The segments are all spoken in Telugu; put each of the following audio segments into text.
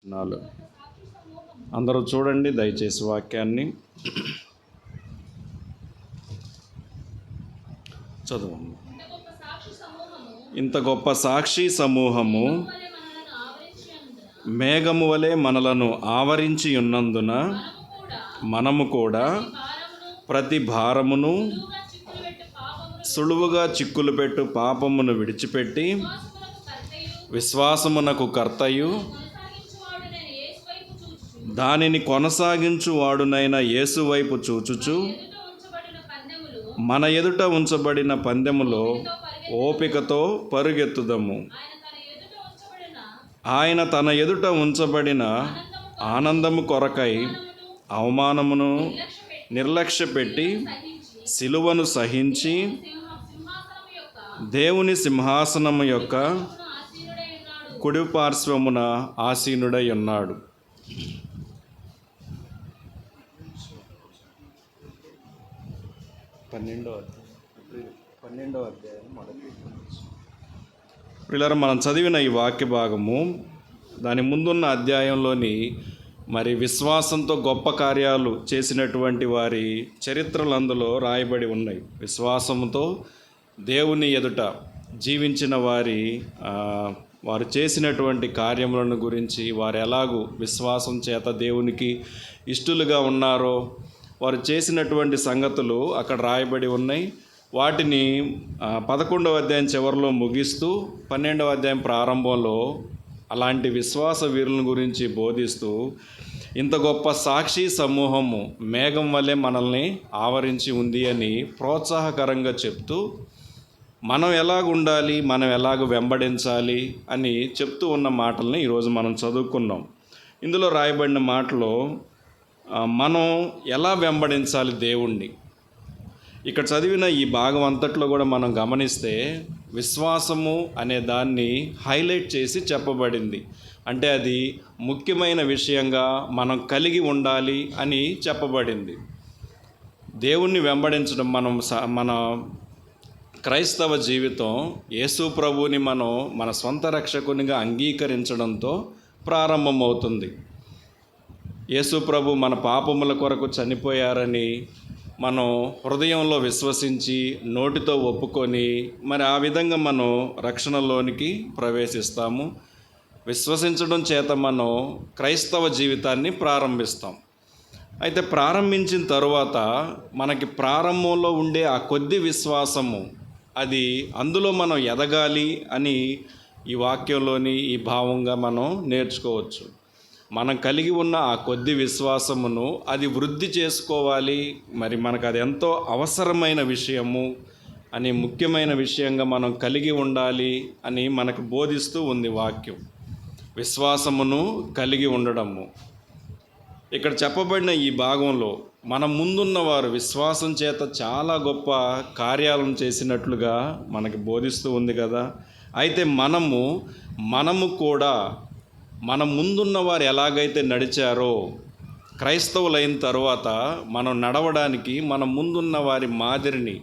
నాలుగు అందరూ చూడండి దయచేసి వాక్యాన్ని చదవండి. ఇంత గొప్ప సాక్షి సమూహము మేఘము వలె మనలను ఆవరించి ఉన్నందున మనము కూడా ప్రతి భారమును సులువుగా చిక్కులు పెట్టు పాపమును విడిచిపెట్టి విశ్వాసమునకు కర్తయు దానిని కొనసాగించువాడునైన యేసు వైపు చూచుచు మన ఎదుట ఉంచబడిన పందెములో ఓపికతో పరుగెత్తుదము. ఆయన తన ఎదుట ఉంచబడిన ఆనందము కొరకై అవమానమును నిర్లక్ష్యపెట్టి సిలువను సహించి దేవుని సింహాసనము యొక్క కుడి పార్శ్వమున ఆసీనుడై ఉన్నాడు. పన్నెండో అధ్యాయం పిల్లలు మనం చదివిన ఈ వాక్య భాగము దాని ముందున్న అధ్యాయంలోని మరి విశ్వాసంతో గొప్ప కార్యాలు చేసినటువంటి వారి చరిత్రలు అందులో రాయబడి ఉన్నాయి. విశ్వాసంతో దేవుని ఎదుట జీవించిన వారు చేసినటువంటి కార్యములను గురించి, వారు ఎలాగూ విశ్వాసం చేత దేవునికి ఇష్టలుగా ఉన్నారో వారు చేసినటువంటి సంగతులు అక్కడ రాయబడి ఉన్నాయి. వాటిని 11వ అధ్యాయం చివరిలో ముగిస్తూ 12వ అధ్యాయం ప్రారంభంలో అలాంటి విశ్వాస వీరుల గురించి బోధిస్తూ ఇంత గొప్ప సాక్షి సమూహము మేఘం వలె మనల్ని ఆవరించి ఉంది అని ప్రోత్సాహకరంగా చెప్తూ మనం ఎలాగ ఉండాలి, మనం ఎలాగ వెంబడించాలి అని చెప్తూ ఉన్న మాటల్ని ఈరోజు మనం చదువుకున్నాం. ఇందులో రాయబడిన మాటలో మనం ఎలా వెంబడించాలి దేవుణ్ణి, ఇక్కడ చదివిన ఈ భాగం అంతట్లో కూడా మనం గమనిస్తే విశ్వాసము అనే దాన్ని హైలైట్ చేసి చెప్పబడింది. అంటే అది ముఖ్యమైన విషయంగా మనం కలిగి ఉండాలి అని చెప్పబడింది. దేవుణ్ణి వెంబడించడం మన క్రైస్తవ జీవితం యేసు ప్రభువుని మనం మన సొంత రక్షకునిగా అంగీకరించడంతో ప్రారంభమవుతుంది. యేసు ప్రభు మన పాపముల కొరకు చనిపోయారని మనం హృదయంలో విశ్వసించి నోటితో ఒప్పుకొని మరి ఆ విధంగా మనం రక్షణలోనికి ప్రవేశిస్తాము. విశ్వసించడం చేత మనం క్రైస్తవ జీవితాన్ని ప్రారంభిస్తాం. అయితే ప్రారంభించిన తరువాత మనకి ప్రారంభంలో ఉండే ఆ కొద్ది విశ్వాసము అది అందులో మనం ఎదగాలి అని ఈ వాక్యంలోని ఈ భావంగా మనం నేర్చుకోవచ్చు. మనం కలిగి ఉన్న ఆ కొద్ది విశ్వాసమును అది వృద్ధి చేసుకోవాలి, మరి మనకు అది ఎంతో అవసరమైన విషయము అని ముఖ్యమైన విషయంగా మనం కలిగి ఉండాలి అని మనకు బోధిస్తూ ఉంది వాక్యం. విశ్వాసమును కలిగి ఉండడము ఇక్కడ చెప్పబడిన ఈ భాగంలో మన ముందున్నవారు విశ్వాసం చేత చాలా గొప్ప కార్యాలను చేసినట్లుగా మనకి బోధిస్తూ ఉంది కదా. అయితే మనము కూడా మన ముందున్న వారు ఎలాగైతే నడిచారో క్రైస్తవులైన తర్వాత మనం నడవడానికి మన ముందున్న వారి మాదిరిని,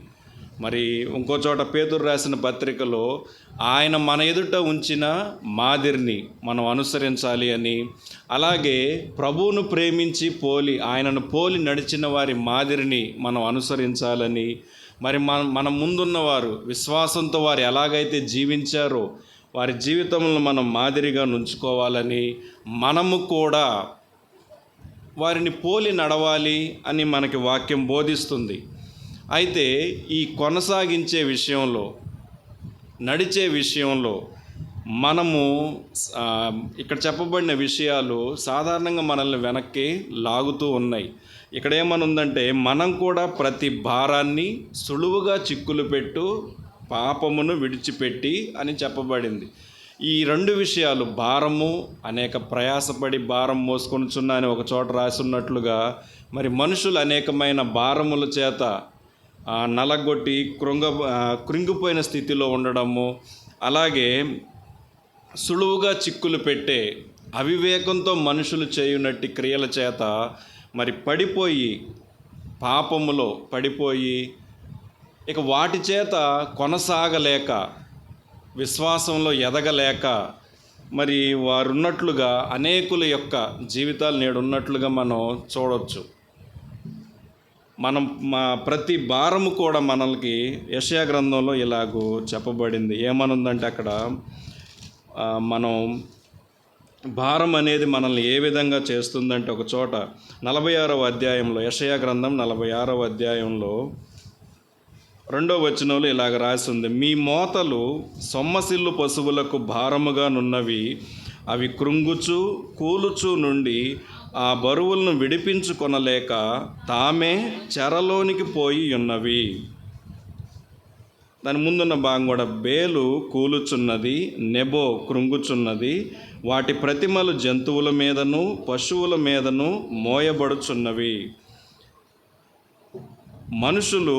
మరి ఇంకో చోట పేతురు రాసిన పత్రికలో ఆయన మన ఎదుట ఉంచిన మాదిరిని మనం అనుసరించాలి అని, అలాగే ప్రభువును ప్రేమించి ఆయనను పోలి నడిచిన వారి మాదిరిని మనం అనుసరించాలని, మరి మన ముందున్నవారు విశ్వాసంతో వారు ఎలాగైతే జీవించారో వారి జీవితంలో మనం మాదిరిగా నుంచుకోవాలని, మనము కూడా వారిని పోలి నడవాలి అని మనకి వాక్యం బోధిస్తుంది. అయితే ఈ కొనసాగించే విషయంలో, నడిచే విషయంలో మనము ఇక్కడ చెప్పబడిన విషయాలు సాధారణంగా మనల్ని వెనక్కి లాగుతూ ఉన్నాయి. ఇక్కడ ఏమనుందంటే మనం కూడా ప్రతి భారాన్ని సులువుగా చిక్కులు పెట్టు పాపమును విడిచిపెట్టి అని చెప్పబడింది. ఈ రెండు విషయాలు, భారము, అనేక ప్రయాసపడి భారం మోసుకొనుచున్నా అని ఒక చోట రాసున్నట్లుగా మరి మనుషులు అనేకమైన భారముల చేత నలగొట్టి కృంగిపోయిన స్థితిలో ఉండడము, అలాగే సులువుగా చిక్కులు పెట్టే అవివేకంతో మనుషులు చేయునట్టి క్రియల చేత మరి పాపములో పడిపోయి ఇక వాటి చేత కొనసాగలేక, విశ్వాసంలో ఎదగలేక మరి వారు ఉన్నట్లుగా అనేకుల యొక్క జీవితాలు నేడు ఉన్నట్లుగా మనం చూడవచ్చు. మా ప్రతి భారము కూడా మనకి యెషయా గ్రంథంలో ఇలాగూ చెప్పబడింది. ఏమనుందంటే అక్కడ మనం భారం అనేది మనల్ని ఏ విధంగా చేస్తుందంటే ఒక చోట 46వ అధ్యాయంలో, యెషయా గ్రంథం 46వ అధ్యాయంలో 2వ వచనంలో ఇలాగ రాసి ఉంది: మీ మోతలు సొమ్మసిల్లు పశువులకు భారముగా నున్నవి, అవి కృంగుచు కూలుచు నుండి ఆ బరువులను విడిపించుకొనలేక తామే చెరలోనికి పోయి ఉన్నవి. దాని ముందున్న భాగం కూడా: బేలు కూలుచున్నది, నెబో కృంగుచున్నది, వాటి ప్రతిమలు జంతువుల మీదను పశువుల మీదను మోయబడుచున్నవి. మనుషులు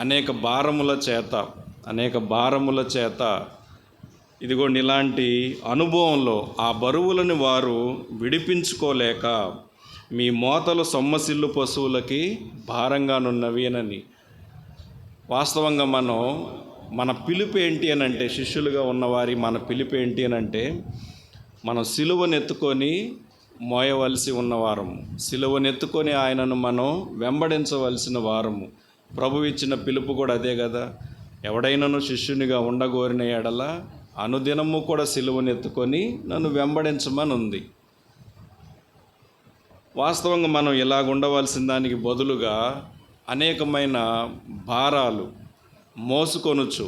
అనేక భారముల చేత ఇదిగోండి ఇలాంటి అనుభవంలో ఆ బరువులను వారు విడిపించుకోలేక మీ మోతలు సొమ్మసిల్లు పశువులకి భారంగానున్నవి అని. వాస్తవంగా మన పిలుపు ఏంటి అని అంటే, శిష్యులుగా ఉన్నవారి మన పిలుపు ఏంటి అని అంటే, మనం సిలువనెత్తుకొని మోయవలసి ఉన్నవారము, సిలువనెత్తుకొని ఆయనను మనం వెంబడించవలసిన వారము. ప్రభు ఇచ్చిన పిలుపు కూడా అదే కదా. ఎవడైనాను శిష్యునిగా ఉండగోరిన ఎడల అనుదినము కూడా సిలువనెత్తుకొని నన్ను వెంబడించమని ఉంది. వాస్తవంగా మనం ఇలాగ ఉండవలసిన దానికి బదులుగా అనేకమైన భారాలు మోసుకొనుచు,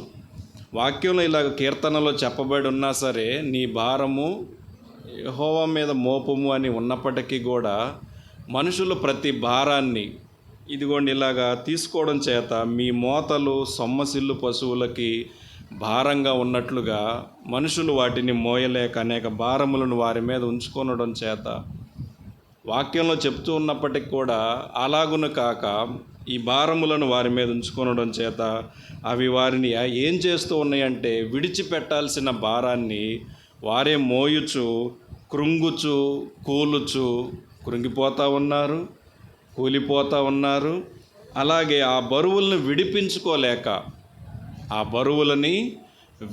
వాక్యంలో ఇలాగ కీర్తనలో చెప్పబడి ఉన్నా సరే, నీ భారము యెహోవా మీద మోపము అని ఉన్నప్పటికీ కూడా మనుషులు ప్రతి భారాన్ని ఇదిగోండి ఇలాగా తీసుకోవడం చేత మీ మోతలు సొమ్మసిల్లు పశువులకి భారంగా ఉన్నట్లుగా మనుషులు వాటిని మోయలేక అనేక భారములను వారి మీద ఉంచుకొనడం చేత, వాక్యంలో చెప్తూ ఉన్నప్పటికీ కూడా అలాగున కాక ఈ భారములను వారి మీద ఉంచుకొనడం చేత అవి వారిని ఏం చేస్తూ ఉన్నాయంటే, విడిచిపెట్టాల్సిన భారాన్ని వారే మోయుచు కృంగుచు కూలుచు కృంగిపోతూ ఉన్నారు, కూలిపోతూ ఉన్నారు. అలాగే ఆ బరువులను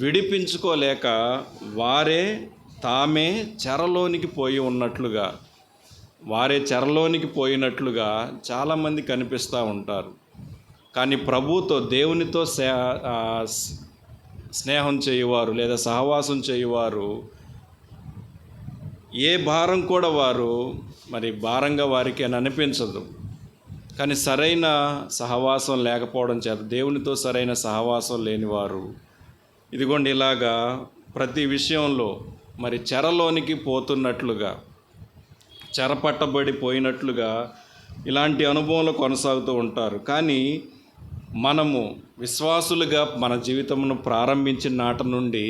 విడిపించుకోలేక వారే తామే చెరలోనికి పోయినట్లుగా చాలామంది కనిపిస్తూ ఉంటారు. కానీ ప్రభువుతో, దేవునితో స్నేహం చేయువారు లేదా సహవాసం చేయువారు ఏ భారం కూడా వారు భారంగా వారికి అని అనిపించదు. కానీ సరైన సహవాసం లేకపోవడం చేత, దేవునితో సరైన సహవాసం లేనివారు ఇదిగోండి ఇలాగా ప్రతి విషయంలో చెరలోనికి పోతున్నట్లుగా, చెరపట్టబడిపోయినట్లుగా ఇలాంటి అనుభవంలో కొనసాగుతూ ఉంటారు. కానీ మనము విశ్వాసులుగా మన జీవితమును ప్రారంభించిన నాటి నుండి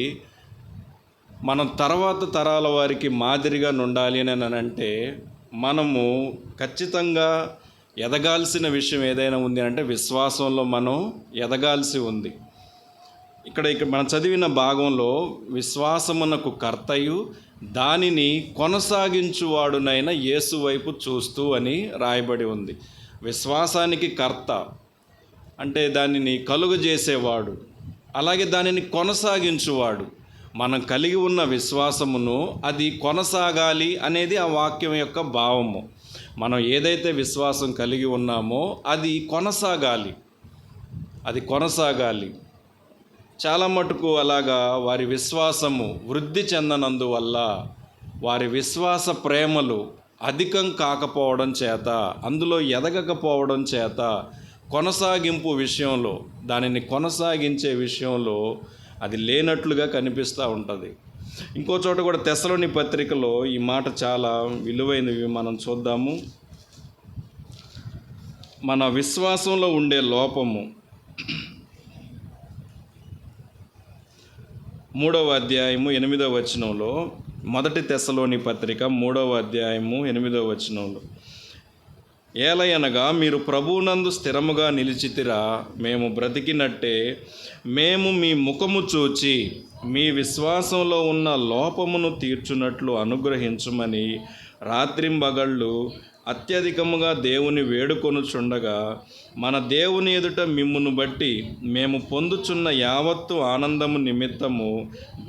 మనం తర్వాత తరాల వారికి మాదిరిగా ఉండాలి అని అంటే, మనము ఖచ్చితంగా ఎదగాల్సిన విషయం ఏదైనా ఉంది అంటే విశ్వాసంలో మనం ఎదగాల్సి ఉంది. ఇక్కడ మనం చదివిన భాగంలో విశ్వాసమునకు కర్తయు దానిని కొనసాగించువాడునైన యేసు వైపు చూస్తూ అని రాయబడి ఉంది. విశ్వాసానికి కర్త అంటే దానిని కలుగజేసేవాడు, అలాగే దానిని కొనసాగించువాడు. మనం కలిగి ఉన్న విశ్వాసమును అది కొనసాగాలి అనేది ఆ వాక్యం యొక్క భావము. మనం ఏదైతే విశ్వాసం కలిగి ఉన్నామో అది కొనసాగాలి. చాలా మటుకు అలాగా వారి విశ్వాసము వృద్ధి చెందనందువల్ల, వారి విశ్వాస ప్రేమలు అధికం కాకపోవడం చేత, అందులో ఎదగకపోవడం చేత కొనసాగింపు విషయంలో, దానిని కొనసాగించే విషయంలో అది లేనట్లుగా కనిపిస్తూ ఉంటుంది. ఇంకో చోట కూడా తెస్సలోని పత్రికలో ఈ మాట చాలా విలువైనవి మనం చూద్దాము. మన విశ్వాసంలో ఉండే లోపము 3వ అధ్యాయము 8వ వచనంలో, మొదటి తెస్సలోని పత్రిక 3వ అధ్యాయము 8వ వచనంలో, ఏలయనగా మీరు ప్రభువునందు స్థిరముగా నిలిచితిరా, మేము బ్రతికినట్టే మేము మీ ముఖము చూచి మీ విశ్వాసంలో ఉన్న లోపమును తీర్చున్నట్లు అనుగ్రహించుమని రాత్రింబగళ్ళు అత్యధికముగా దేవుని వేడుకొనుచుండగా, మన దేవుని ఎదుట మిమ్మును బట్టి మేము పొందుచున్న యావత్తు ఆనందము నిమిత్తము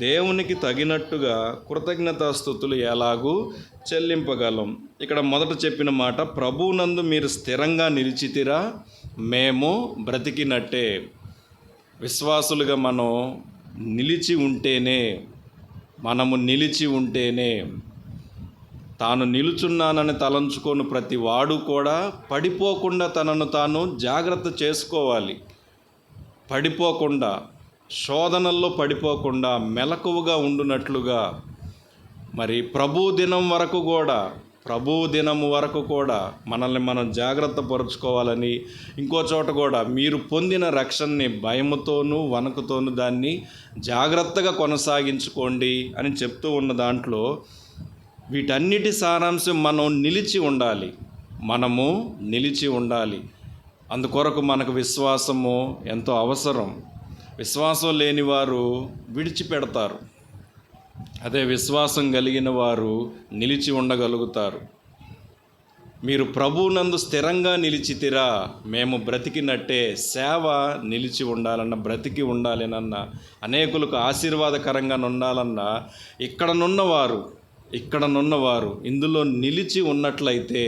దేవునికి తగినట్టుగా కృతజ్ఞతాస్తుతులు ఎలాగూ చెల్లింపగలం. ఇక్కడ మొదట చెప్పిన మాట, ప్రభువునందు మీరు స్థిరంగా నిలిచితిరా, మేము బ్రతికినట్టే. విశ్వాసులుగా మనము నిలిచి ఉంటేనే తాను నిలుచున్నానని తలంచుకొని ప్రతి వాడు కూడా పడిపోకుండా తనను తాను జాగ్రత్త చేసుకోవాలి. పడిపోకుండా, శోధనల్లో పడిపోకుండా మెలకువగా ఉండునట్లుగా, మరి ప్రభు దినం వరకు కూడా మనల్ని మనం జాగ్రత్త పరుచుకోవాలని, ఇంకో చోట కూడా మీరు పొందిన రక్షణని భయముతోనూ వణుకుతోనూ దాన్ని జాగ్రత్తగా కొనసాగించుకోండి అని చెప్తూ ఉన్న దాంట్లో వీటన్నిటి సారాంశం మనము నిలిచి ఉండాలి. అందుకొరకు మనకు విశ్వాసము ఎంతో అవసరం. విశ్వాసం లేని వారు విడిచిపెడతారు. అదే విశ్వాసం కలిగిన వారు నిలిచి ఉండగలుగుతారు. మీరు ప్రభువునందు స్థిరంగా నిలిచితిరా, మేము బ్రతికినట్టే. సేవ నిలిచి ఉండాలన్నా, బ్రతికి ఉండాలనన్నా, అనేకులకు ఆశీర్వాదకరంగా ఉండాలన్నా ఇక్కడనున్నవారు ఇందులో నిలిచి ఉన్నట్లయితే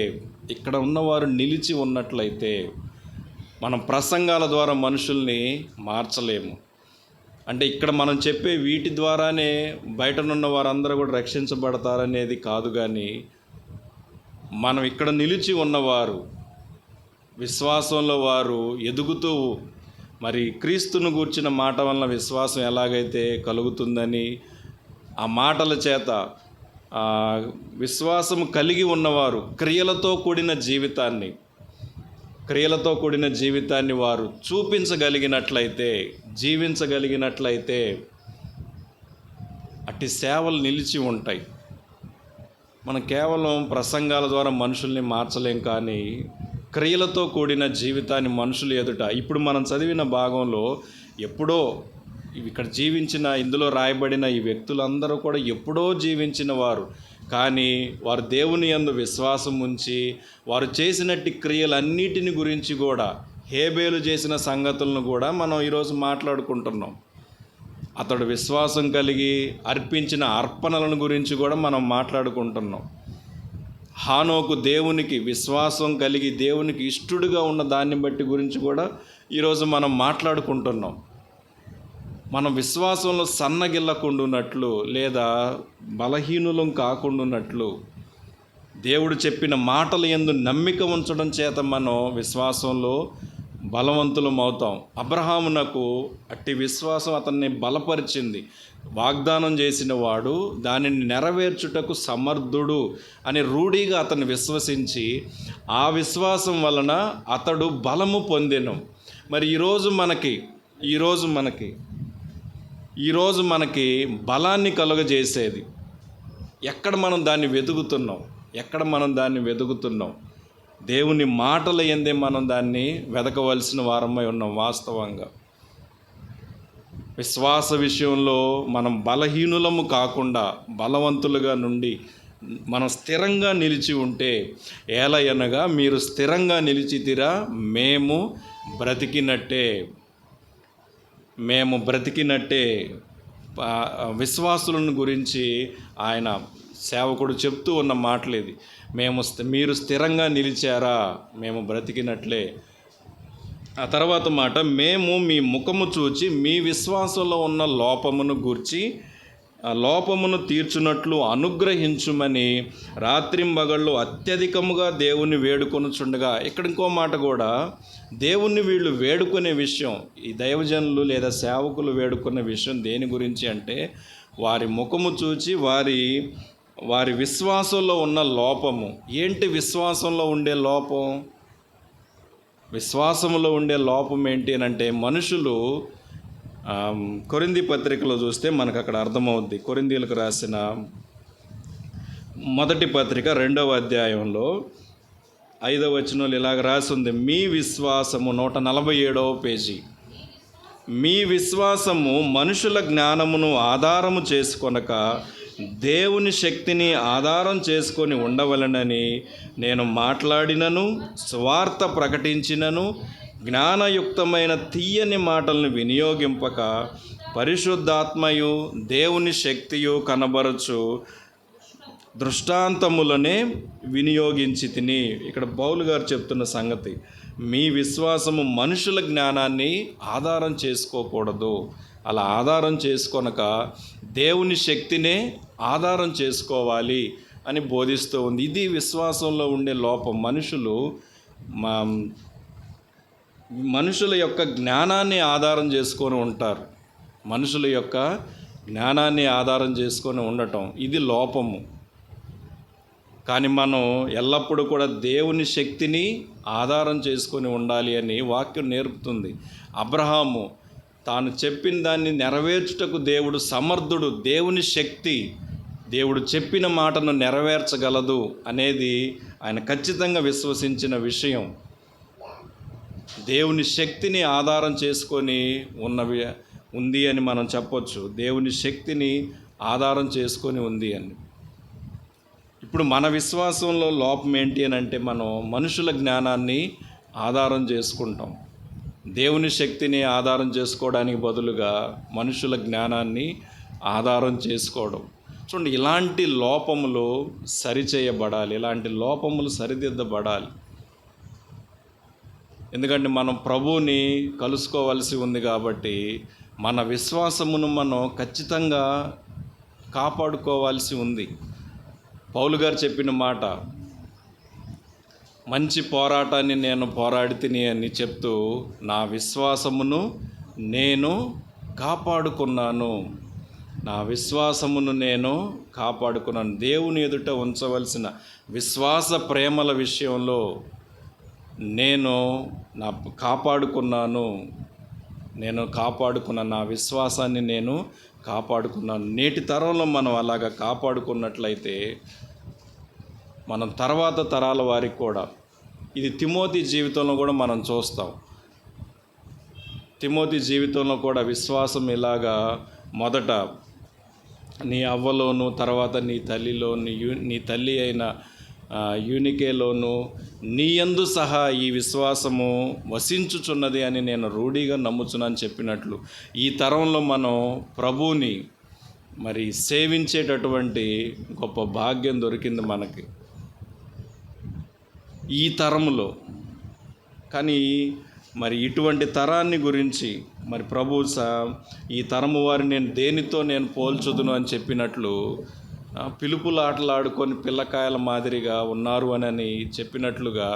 మనం ప్రసంగాల ద్వారా మనుషుల్ని మార్చలేము. అంటే ఇక్కడ మనం చెప్పే వీటి ద్వారానే బయటనున్న వారందరూ కూడా రక్షించబడతారనేది కాదు, కానీ మనం ఇక్కడ నిలిచి ఉన్నవారు, విశ్వాసంలో వారు ఎదుగుతూ, మరి క్రీస్తును గూర్చిన మాట వలన విశ్వాసం ఎలాగైతే కలుగుతుందని, ఆ మాటల చేత విశ్వాసము కలిగి ఉన్నవారు క్రియలతో కూడిన జీవితాన్ని వారు జీవించగలిగినట్లయితే అట్టి సేవలు నిలిచి ఉంటాయి. మనం కేవలం ప్రసంగాల ద్వారా మనుషుల్ని మార్చలేం, కానీ క్రియలతో కూడిన జీవితాన్ని మనుషులు ఎదుట, ఇప్పుడు మనం చదివిన భాగంలో ఎప్పుడో ఇక్కడ ఇందులో రాయబడిన ఈ వ్యక్తులందరూ కూడా ఎప్పుడో జీవించిన వారు, కానీ వారు దేవుని యందు విశ్వాసం ఉంచి వారు చేసినట్టి క్రియలన్నిటిని గురించి కూడా, హేబేలు చేసిన సంగతులను కూడా మనం ఈరోజు మాట్లాడుకుంటున్నాం. అతడు విశ్వాసం కలిగి అర్పించిన అర్పణలను గురించి కూడా మనం మాట్లాడుకుంటున్నాం. హానోకు దేవునికి విశ్వాసం కలిగి దేవునికి ఇష్టడుగా ఉన్న దాన్ని బట్టి గురించి కూడా ఈరోజు మనం మాట్లాడుకుంటున్నాం. మనం విశ్వాసంలో సన్నగిల్లకుండున్నట్లు లేదా బలహీనులం కాకుండాన్నట్లు, దేవుడు చెప్పిన మాటల యందు నమ్మిక ఉంచడం చేత మనం విశ్వాసంలో బలవంతులం అవుతాం. అబ్రహామునకు అట్టి విశ్వాసం అతన్ని బలపరిచింది. వాగ్దానం చేసిన వాడు దానిని నెరవేర్చుటకు సమర్థుడు అని రూఢిగా అతను విశ్వసించి, ఆ విశ్వాసం వలన అతడు బలము పొందెను. మరి ఈరోజు మనకి బలాన్ని కలుగజేసేది ఎక్కడ మనం దాన్ని వెతుకుతున్నాం? దేవుని మాటల యందే మనం దాన్ని వెతకవలసిన వారమై ఉన్నాం. వాస్తవంగా విశ్వాస విషయంలో మనం బలహీనులము కాకుండా బలవంతులుగా నుండి మనం స్థిరంగా నిలిచి ఉంటే, ఏలయనగా మీరు స్థిరంగా నిలిచితిరా, మేము బ్రతికినట్టే. విశ్వాసులను గురించి ఆయన సేవకుడు చెప్తూ ఉన్న మాటలేది. మీరు స్థిరంగా నిలిచారా, మేము బ్రతికినట్లే. ఆ తర్వాత మాట, మేము మీ ముఖము చూచి మీ విశ్వాసంలో ఉన్న లోపమును తీర్చున్నట్లు అనుగ్రహించుమని రాత్రింబగళ్ళు అత్యధికముగా దేవుని వేడుకొనుచుండగా. ఇక్కడ ఇంకో మాట కూడా, దేవుణ్ణి వీళ్ళు వేడుకునే విషయం, ఈ దైవజనులు లేదా సేవకులు వేడుకునే విషయం దేని గురించి అంటే, వారి ముఖము చూచి వారి విశ్వాసంలో ఉన్న లోపము ఏంటి? విశ్వాసంలో ఉండే లోపం ఏంటి అని అంటే, మనుషులు కొరింథీ పత్రికలో చూస్తే మనకు అక్కడ అర్థమవుద్ది. కొరింథీలకు రాసిన మొదటి పత్రిక 2వ అధ్యాయంలో 5వ వచనంలో ఇలాగ రాసి ఉంది. మీ విశ్వాసము 147వ పేజీ, మీ విశ్వాసము మనుషుల జ్ఞానమును ఆధారము చేసుకొనక దేవుని శక్తిని ఆధారం చేసుకొని ఉండవలెనని నేను మాట్లాడినను, స్వార్థ ప్రకటించినను, జ్ఞానయుక్తమైన తీయని మాటలను వినియోగింపక పరిశుద్ధాత్మయు దేవుని శక్తియు కనబరచు దృష్టాంతములనే వినియోగించి తిని. ఇక్కడ పౌలు గారు చెప్తున్న సంగతి, మీ విశ్వాసము మనుషుల జ్ఞానాన్ని ఆధారం చేసుకోకూడదు. అలా ఆధారం చేసుకొనక దేవుని శక్తినే ఆధారం చేసుకోవాలి అని బోధిస్తూ ఉంది. ఇది విశ్వాసంలో ఉండే లోపం. మనుషుల యొక్క జ్ఞానాన్ని ఆధారం చేసుకొని ఉంటారు. మనుషుల యొక్క జ్ఞానాన్ని ఆధారం చేసుకొని ఉండటం ఇది లోపము. కానీ మనం ఎల్లప్పుడూ కూడా దేవుని శక్తిని ఆధారం చేసుకొని ఉండాలి అని వాక్యం నేర్పుతుంది. అబ్రహాము తాను చెప్పిన దాన్ని నెరవేర్చుటకు దేవుడు సమర్థుడు. దేవుని శక్తి దేవుడు చెప్పిన మాటను నెరవేర్చగలదు అనేది ఆయన ఖచ్చితంగా విశ్వసించిన విషయం. దేవుని శక్తిని ఆధారం చేసుకొని ఉంది అని మనం చెప్పొచ్చు. దేవుని శక్తిని ఆధారం చేసుకొని ఉంది అని. ఇప్పుడు మన విశ్వాసంలో లోపం ఏంటి అని అంటే, మనం మనుషుల జ్ఞానాన్ని ఆధారం చేసుకుంటాం. దేవుని శక్తిని ఆధారం చేసుకోవడానికి బదులుగా మనుషుల జ్ఞానాన్ని ఆధారం చేసుకోవడం. చూడండి, ఇలాంటి లోపములు సరిచేయబడాలి, ఇలాంటి లోపములు సరిదిద్దబడాలి. ఎందుకంటే మనం ప్రభువుని కలుసుకోవాల్సి ఉంది కాబట్టి మన విశ్వాసమును మనం ఖచ్చితంగా కాపాడుకోవాల్సి ఉంది. పౌలు గారు చెప్పిన మాట, మంచి పోరాటాన్ని నేను పోరాడి తిని అని చెప్తూ, నా విశ్వాసమును నేను కాపాడుకున్నాను, నా విశ్వాసమును నేను కాపాడుకున్నాను. దేవుని ఎదుట ఉంచవలసిన విశ్వాస ప్రేమల విషయంలో నేను కాపాడుకున్నాను, నా విశ్వాసాన్ని నేను కాపాడుకున్నాను. నేటి తరంలో మనం అలాగా కాపాడుకున్నట్లయితే మనం తర్వాత తరాల వారికి కూడా, ఇది తిమోతి జీవితంలో కూడా మనం చూస్తాం. తిమోతి జీవితంలో కూడా విశ్వాసం ఇలాగా మొదట నీ అవ్వలోను, తర్వాత నీ తల్లిలో, నీ తల్లి అయిన యూనికేలోను నీ యందు సహా ఈ విశ్వాసము వసించుచున్నది అని నేను రూఢిగా నమ్ముచున్నాను చెప్పినట్లు, ఈ తరంలో మనం ప్రభువుని సేవించేటటువంటి గొప్ప భాగ్యం దొరికింది మనకి ఈ తరములో. కానీ ఇటువంటి తరాన్ని గురించి ప్రభు ఈ తరము వారిని నేను దేనితో నేను పోల్చుదును అని చెప్పినట్లు, పిలుపులు ఆటలాడుకొని పిల్లకాయల మాదిరిగా ఉన్నారు అని చెప్పినట్లుగా,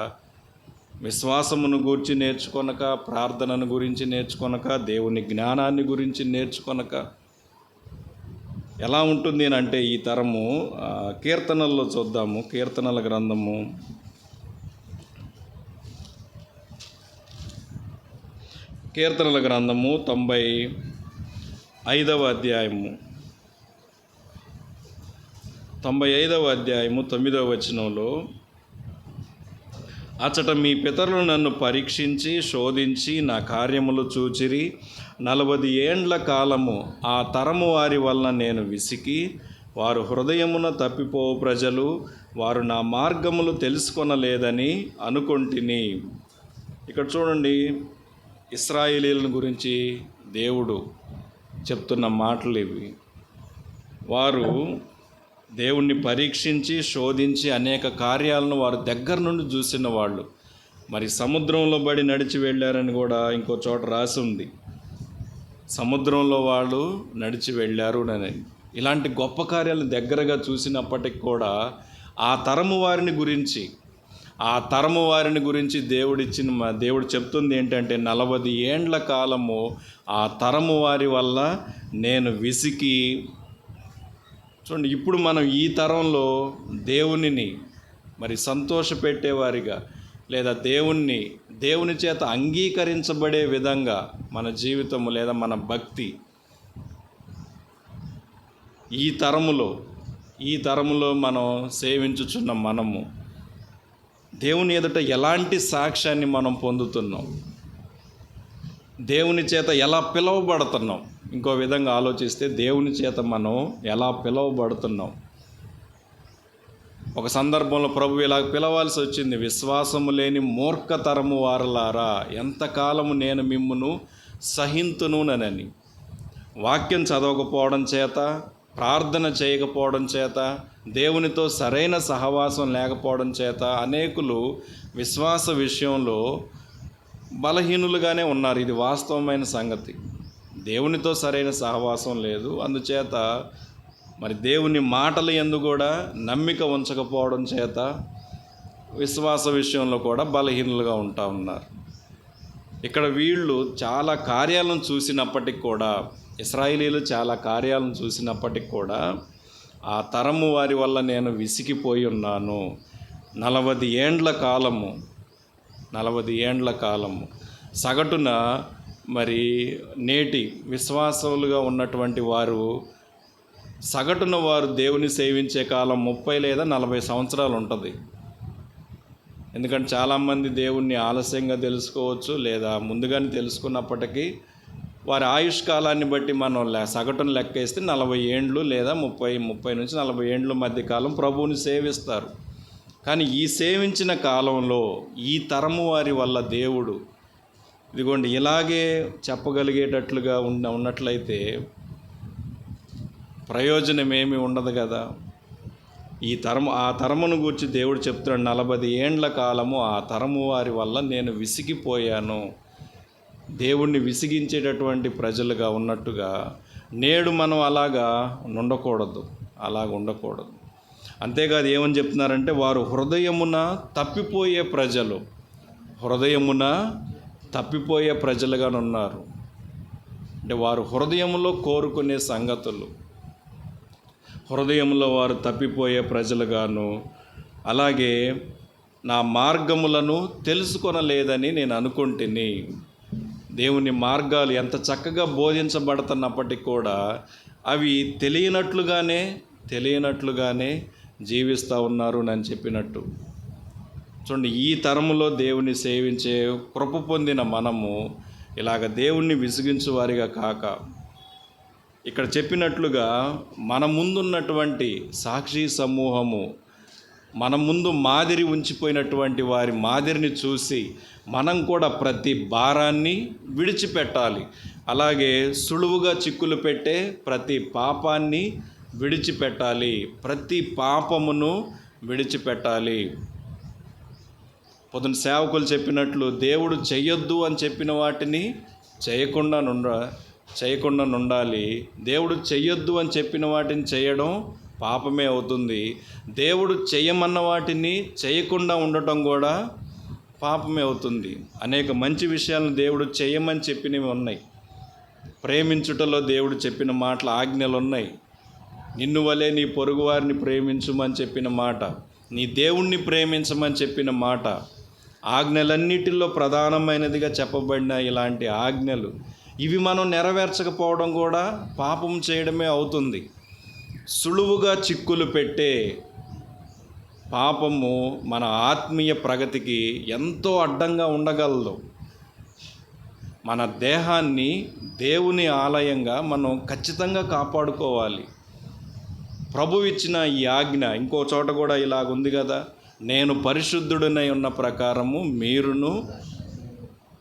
విశ్వాసమును గురించి నేర్చుకొనక, ప్రార్థనను గురించి నేర్చుకొనక, దేవుని జ్ఞానాన్ని గురించి నేర్చుకొనక ఎలా ఉంటుంది అని అంటే ఈ తరము. కీర్తనల్లో చూద్దాము. కీర్తనల గ్రంథము 95వ అధ్యాయము 9వ వచనంలో, అచ్చట మీ పితరులు నన్ను పరీక్షించి శోధించి నా కార్యములు చూచిరి. 40 ఏండ్ల కాలము ఆ తరము వారి వలన నేను విసికి, వారు హృదయమున తప్పిపోవు ప్రజలు, వారు నా మార్గములు తెలుసుకొనలేదని అనుకొంటిని. ఇక్కడ చూడండి, ఇశ్రాయేలీయుల గురించి దేవుడు చెప్తున్న మాటలు ఇవి. వారు దేవుణ్ణి పరీక్షించి శోధించి అనేక కార్యాలను వారు దగ్గర నుండి చూసిన వాళ్ళు. సముద్రంలో బడి నడిచి వెళ్ళారని కూడా ఇంకో చోట రాసి ఉంది. సముద్రంలో వాళ్ళు నడిచి వెళ్ళారు అని. ఇలాంటి గొప్ప కార్యాలను దగ్గరగా చూసినప్పటికి కూడా ఆ తరము వారిని గురించి దేవుడు చెప్తుంది ఏంటంటే, 40 ఏండ్ల కాలము ఆ తరము వారి వల్ల నేను విసికి. చూడండి, ఇప్పుడు మనం ఈ తరంలో దేవునిని సంతోషపెట్టేవారిగా, లేదా దేవుని చేత అంగీకరించబడే విధంగా మన జీవితము లేదా మన భక్తి ఈ తరములో మనం సేవించుచున్న మనము దేవుని ఎదుట ఎలాంటి సాక్ష్యాన్ని మనం పొందుతున్నాం? దేవుని చేత ఎలా పిలువబడుతున్నాం, ఇంకో విధంగా ఆలోచిస్తే దేవుని చేత మనం ఎలా పిలువబడుతున్నాం. ఒక సందర్భంలో ప్రభు ఇలా పిలవాల్సి వచ్చింది, విశ్వాసము లేని మూర్ఖతరము వారలారా, ఎంతకాలము నేను మిమ్మును సహింతునునని. వాక్యం చదవకపోవడం చేత, ప్రార్థన చేయకపోవడం చేత, దేవునితో సరైన సహవాసం లేకపోవడం చేత అనేకులు విశ్వాస విషయంలో బలహీనులుగానే ఉన్నారు. ఇది వాస్తవమైన సంగతి. దేవునితో సరైన సహవాసం లేదు. అందుచేత మరి దేవుని మాటల యందు కూడా నమ్మిక ఉంచకపోవడం చేత విశ్వాస విషయంలో కూడా బలహీనులుగా ఉంటా ఉన్నారు. ఇక్కడ వీళ్ళు చాలా కార్యాలను చూసినప్పటికి కూడా, ఇశ్రాయేలీయులు చాలా కార్యాలను చూసినప్పటికి కూడా, ఆ తరము వారి వల్ల నేను విసిగిపోయి ఉన్నాను. 40 ఏండ్ల కాలము సగటున మరి నేటి విశ్వాసులుగా ఉన్నటువంటి వారు సగటున వారు దేవుని సేవించే కాలం 30 లేదా 40 సంవత్సరాలు ఉంటుంది. ఎందుకంటే చాలామంది దేవుణ్ణి ఆలస్యంగా తెలుసుకోవచ్చు, లేదా ముందుగానే తెలుసుకున్నప్పటికీ వారి ఆయుష్కాలాన్ని బట్టి మనం సగటును లెక్కేస్తే 40 ఏండ్లు లేదా 30 నుంచి 40 ఏండ్ల మధ్య కాలం ప్రభువుని సేవిస్తారు. కానీ ఈ సేవించిన కాలంలో ఈ తరము వారి వల్ల దేవుడు ఇదిగోండి ఇలాగే చెప్పగలిగేటట్లుగా ఉన్నట్లయితే ప్రయోజనం ఏమీ ఉండదు కదా. ఆ తరమును గురించి దేవుడు చెప్తున్నాడు, 40 ఏండ్ల కాలము ఆ తరము వారి వల్ల నేను విసిగిపోయాను. దేవుణ్ణి విసిగించేటటువంటి ప్రజలుగా ఉన్నట్టుగా నేడు మనం అలాగ ఉండకూడదు. అంతేకాదు ఏమని చెప్తున్నారంటే, వారు హృదయమున తప్పిపోయే ప్రజలుగా ఉన్నారు. అంటే వారు హృదయములో కోరుకునే సంగతులు, హృదయంలో వారు తప్పిపోయే ప్రజలుగాను, అలాగే నా మార్గములను తెలుసుకొనలేదని నేను అనుకుంటుని. దేవుని మార్గాలు ఎంత చక్కగా బోధించబడుతున్నప్పటికీ కూడా అవి తెలియనట్లుగానే జీవిస్తూ ఉన్నారు అని చెప్పినట్టు. చూడండి, ఈ తరములో దేవుని సేవించే కృప పొందిన మనము ఇలాగ దేవుణ్ణి విసిగించు వారిగా కాక, ఇక్కడ చెప్పినట్లుగా మన ముందున్నటువంటి సాక్షి సమూహము, మన ముందు మాదిరి ఉంచిపోయినటువంటి వారి మాదిరిని చూసి మనం కూడా ప్రతి భారాన్ని విడిచిపెట్టాలి. అలాగే సులువుగా చిక్కులు పెట్టే ప్రతి పాపాన్ని విడిచిపెట్టాలి, ప్రతి పాపమును విడిచిపెట్టాలి. పొద్దున సేవకులు చెప్పినట్లు దేవుడు చెయ్యొద్దు అని చెప్పిన వాటిని చేయకుండా ఉండాలి. దేవుడు చెయ్యొద్దు అని చెప్పిన వాటిని చేయడం పాపమే అవుతుంది. దేవుడు చేయమన్న వాటిని చేయకుండా ఉండటం కూడా పాపమే అవుతుంది. అనేక మంచి విషయాలను దేవుడు చేయమని చెప్పినవి ఉన్నాయి. ప్రేమించుటలో దేవుడు చెప్పిన మాటలు, ఆజ్ఞలు ఉన్నాయి. నిన్ను వలె నీ పొరుగువారిని ప్రేమించుమని చెప్పిన మాట, నీ దేవుణ్ణి ప్రేమించమని చెప్పిన మాట, ఆజ్ఞలన్నిటిలో ప్రధానమైనదిగా చెప్పబడిన ఇలాంటి ఆజ్ఞలు, ఇవి మనం నెరవేర్చకపోవడం కూడా పాపం చేయడమే అవుతుంది. సులువుగా చిక్కులు పెట్టే పాపము మన ఆత్మీయ ప్రగతికి ఎంతో అడ్డంగా ఉండగలదు. మన దేహాన్ని దేవుని ఆలయంగా మనం ఖచ్చితంగా కాపాడుకోవాలి. ప్రభు ఇచ్చిన ఈ ఆజ్ఞ ఇంకో చోట కూడా ఇలాగుంది కదా, నేను పరిశుద్ధుడనై ఉన్న ప్రకారము మీరును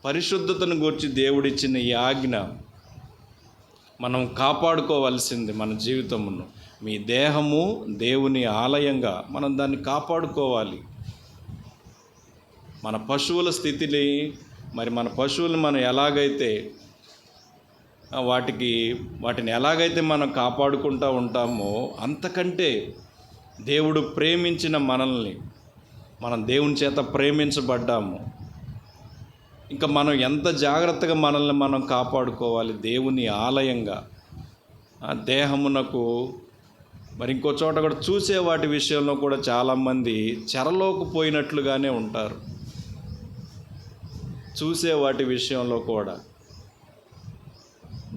పరిశుద్ధతను గురించి దేవుడిచ్చిన ఈ ఆజ్ఞ మనం కాపాడుకోవాల్సింది. మన జీవితమును, మీ దేహము దేవుని ఆలయంగా మనం దాన్ని కాపాడుకోవాలి. మన పశువుల స్థితిని, మన పశువులను మనం ఎలాగైతే వాటిని ఎలాగైతే మనం కాపాడుకుంటూ ఉంటామో, అంతకంటే దేవుడు ప్రేమించిన మనల్ని, మనం దేవుని చేత ప్రేమించబడ్డాము. ఇంకా మనం ఎంత జాగ్రత్తగా మనల్ని మనం కాపాడుకోవాలి దేవుని ఆలయంగా. దేహమునకు ఇంకో చోట కూడా చూసే వాటి విషయంలో కూడా చాలామంది చెరలోకి పోయినట్లుగానే ఉంటారు. చూసే వాటి విషయంలో కూడా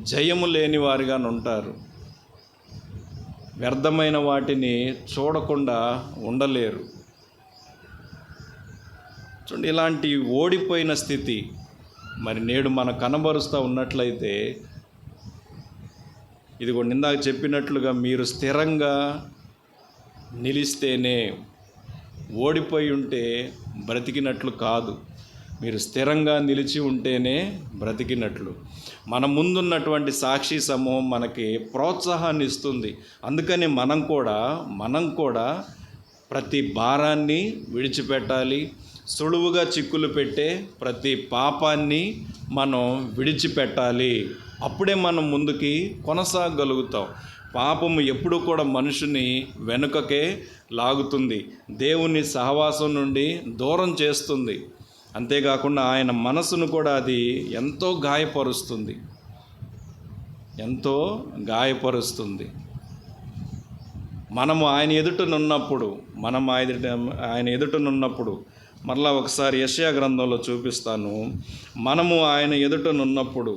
జయము లేని వారిగా ఉంటారు. వ్యర్థమైన వాటిని చూడకుండా ఉండలేరు. చూడండి, ఇలాంటి ఓడిపోయిన స్థితి మరి నేడు మనం కనబరుస్తూ ఉన్నట్లయితే, ఇదిగో ఇందాక చెప్పినట్లుగా మీరు స్థిరంగా నిలిస్తేనే, ఓడిపోయి ఉంటే బ్రతికినట్లు కాదు. మీరు స్థిరంగా నిలిచి ఉంటేనే బ్రతికినట్లు. మన ముందున్నటువంటి సాక్షి సమూహం మనకి ప్రోత్సాహాన్ని ఇస్తుంది. అందుకని మనం కూడా ప్రతి భారాన్ని విడిచిపెట్టాలి. సులువుగా చిక్కులు పెట్టే ప్రతి పాపాన్ని మనం విడిచిపెట్టాలి. అప్పుడే మనం ముందుకి కొనసాగలుగుతాం. పాపము ఎప్పుడూ కూడా మనుషుని వెనుకకే లాగుతుంది, దేవుని సహవాసం నుండి దూరం చేస్తుంది. అంతేకాకుండా ఆయన మనసును కూడా అది ఎంతో గాయపరుస్తుంది. మనము ఆయన ఎదుటనున్నప్పుడు మరలా ఒకసారి యెషయా గ్రంథంలో చూపిస్తాను. మనము ఆయన ఎదుటనున్నప్పుడు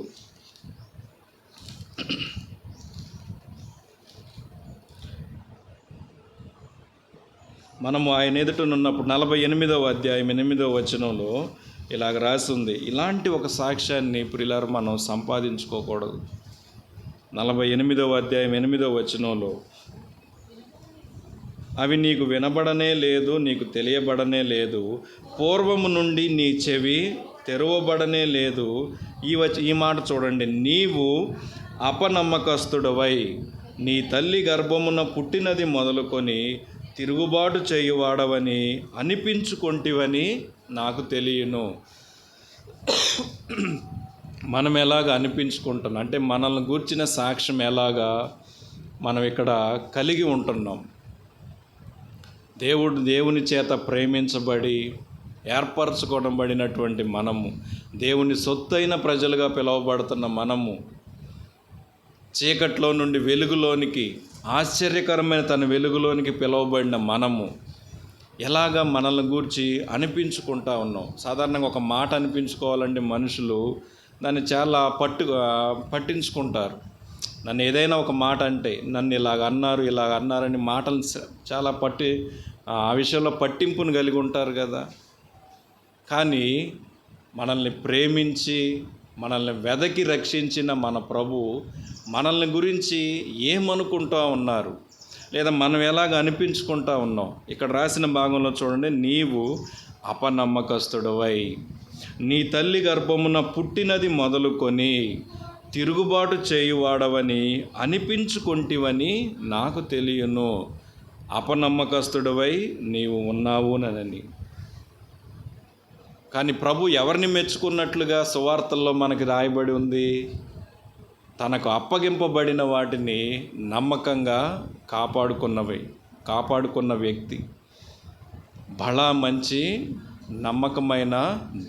48వ అధ్యాయం 8వ వచనంలో ఇలాగ రాసి ఉంది. ఇలాంటి ఒక సాక్ష్యాన్ని ప్రియులారా మనం సంపాదించుకోకూడదు. 48వ అధ్యాయం 8వ వచనంలో, అవి నీకు వినబడనే లేదు, నీకు తెలియబడనే లేదు, పూర్వము నుండి నీ చెవి తెరవబడనే లేదు. ఈ మాట చూడండి. నీవు అపనమ్మకస్తుడవై నీ తల్లి గర్భమున పుట్టినది మొదలుకొని తిరుగుబాటు చేయువాడవని అనిపించుకొంటివని నాకు తెలియను. మనం ఎలాగ అనిపించుకుంటున్నాం అంటే మనల్ని గూర్చిన సాక్ష్యం ఎలాగా మనం ఇక్కడ కలిగి ఉంటున్నాం. దేవుని చేత ప్రేమించబడి ఏర్పరచుకోబడినటువంటి మనము, దేవుని సొత్తైన ప్రజలుగా పిలువబడుతున్న మనము, చీకట్లో నుండి వెలుగులోనికి, ఆశ్చర్యకరమైన తన వెలుగులోనికి పిలువబడిన మనము ఎలాగా మనల్ని గూర్చి అనిపించుకుంటా ఉన్నాం. సాధారణంగా ఒక మాట అనిపించుకోవాలంటే మనుషులు దాన్ని చాలా పట్టించుకుంటారు. నన్ను ఏదైనా ఒక మాట అంటే, నన్ను ఇలాగ అన్నారని మాటలు చాలా ఆ విషయంలో పట్టింపును కలిగి ఉంటారు కదా. కానీ మనల్ని ప్రేమించి మనల్ని వెదకి రక్షించిన మన ప్రభు మనల్ని గురించి ఏమనుకుంటా ఉన్నారు, లేదా మనం ఎలాగ అనిపించుకుంటా ఉన్నాం. ఇక్కడ రాసిన భాగంలో చూడండి. నీవు అపనమ్మకస్తుడవై నీ తల్లి గర్భమున పుట్టినది మొదలుకొని తిరుగుబాటు చేయువాడవని అనిపించుకొంటివని నాకు తెలియను. అపనమ్మకస్తుడవై నీవు ఉన్నావునని. కానీ ప్రభు ఎవరిని మెచ్చుకున్నట్లుగా సువార్తల్లో మనకి రాయబడి ఉంది? తనకు అప్పగింపబడిన వాటిని నమ్మకంగా కాపాడుకున్న వ్యక్తి. బలా మంచి నమ్మకమైన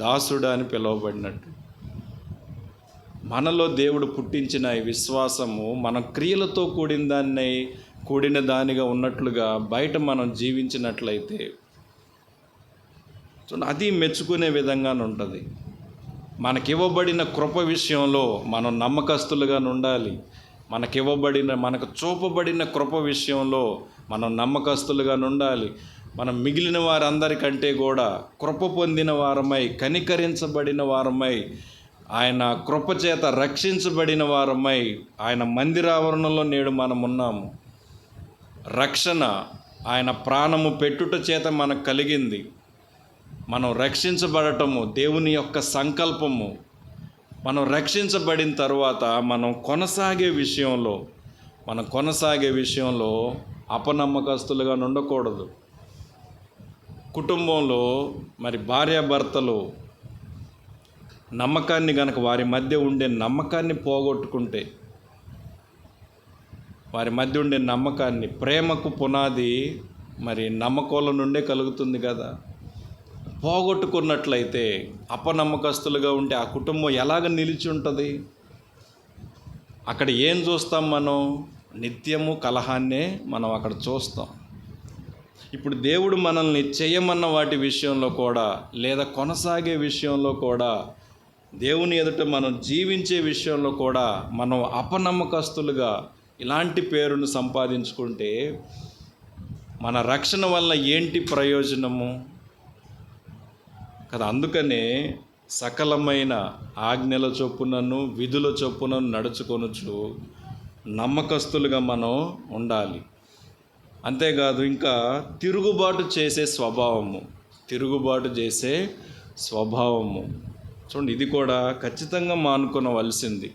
దాసుడు అని పిలువబడినట్టు మనలో దేవుడు పుట్టించిన ఈ విశ్వాసము మన క్రియలతో కూడిన దానిగా ఉన్నట్లుగా బయట మనం జీవించినట్లయితే అది మెచ్చుకునే విధంగానే ఉంటుంది. మనకివ్వబడిన కృప విషయంలో మనం నమ్మకస్తులుగా ఉండాలి. మనకు చూపబడిన కృప విషయంలో మనం నమ్మకస్తులుగా ఉండాలి. మనం మిగిలిన వారందరికంటే కూడా కృప పొందిన వారమై, కనికరించబడిన వారమై, ఆయన కృపచేత రక్షించబడిన వారమై, ఆయన మందిరావరణంలో నేడు మనం ఉన్నాము. రక్షణ ఆయన ప్రాణము పెట్టుట చేత మనకు కలిగింది. మనం రక్షించబడటము దేవుని యొక్క సంకల్పము. మనం రక్షించబడిన తర్వాత మనం కొనసాగే విషయంలో అపనమ్మకస్తులుగా ఉండకూడదు. కుటుంబంలో మరి భార్యాభర్తలు నమ్మకాన్ని గనక వారి మధ్య ఉండే నమ్మకాన్ని పోగొట్టుకుంటే, వారి మధ్య ఉండే నమ్మకాన్ని, ప్రేమకు పునాది మరి నమ్మకాల నుండే కలుగుతుంది కదా. పోగొట్టుకున్నట్లయితే, అపనమ్మకస్తులుగా ఉంటే ఆ కుటుంబం ఎలాగ నిలిచి ఉంటుంది? అక్కడ ఏం చూస్తాం మనం? నిత్యము కలహాన్నే మనం అక్కడ చూస్తాం. ఇప్పుడు దేవుడు మనల్ని చేయమన్న వాటి విషయంలో కూడా, లేదా కొనసాగే విషయంలో కూడా, దేవుని ఎదుట మనం జీవించే విషయంలో కూడా మనం అపనమ్మకస్తులుగా ఇలాంటి పేరును సంపాదించుకుంటే మన రక్షణ వల్ల ఏంటి ప్రయోజనము కదా. అందుకనే సకలమైన ఆజ్ఞల చొప్పునను విధుల చొప్పునను నడుచుకొనుచు నమ్మకస్తులుగా మనం ఉండాలి. అంతేకాదు ఇంకా తిరుగుబాటు చేసే స్వభావము చూడండి, ఇది కూడా ఖచ్చితంగా మానుకొనవలసింది.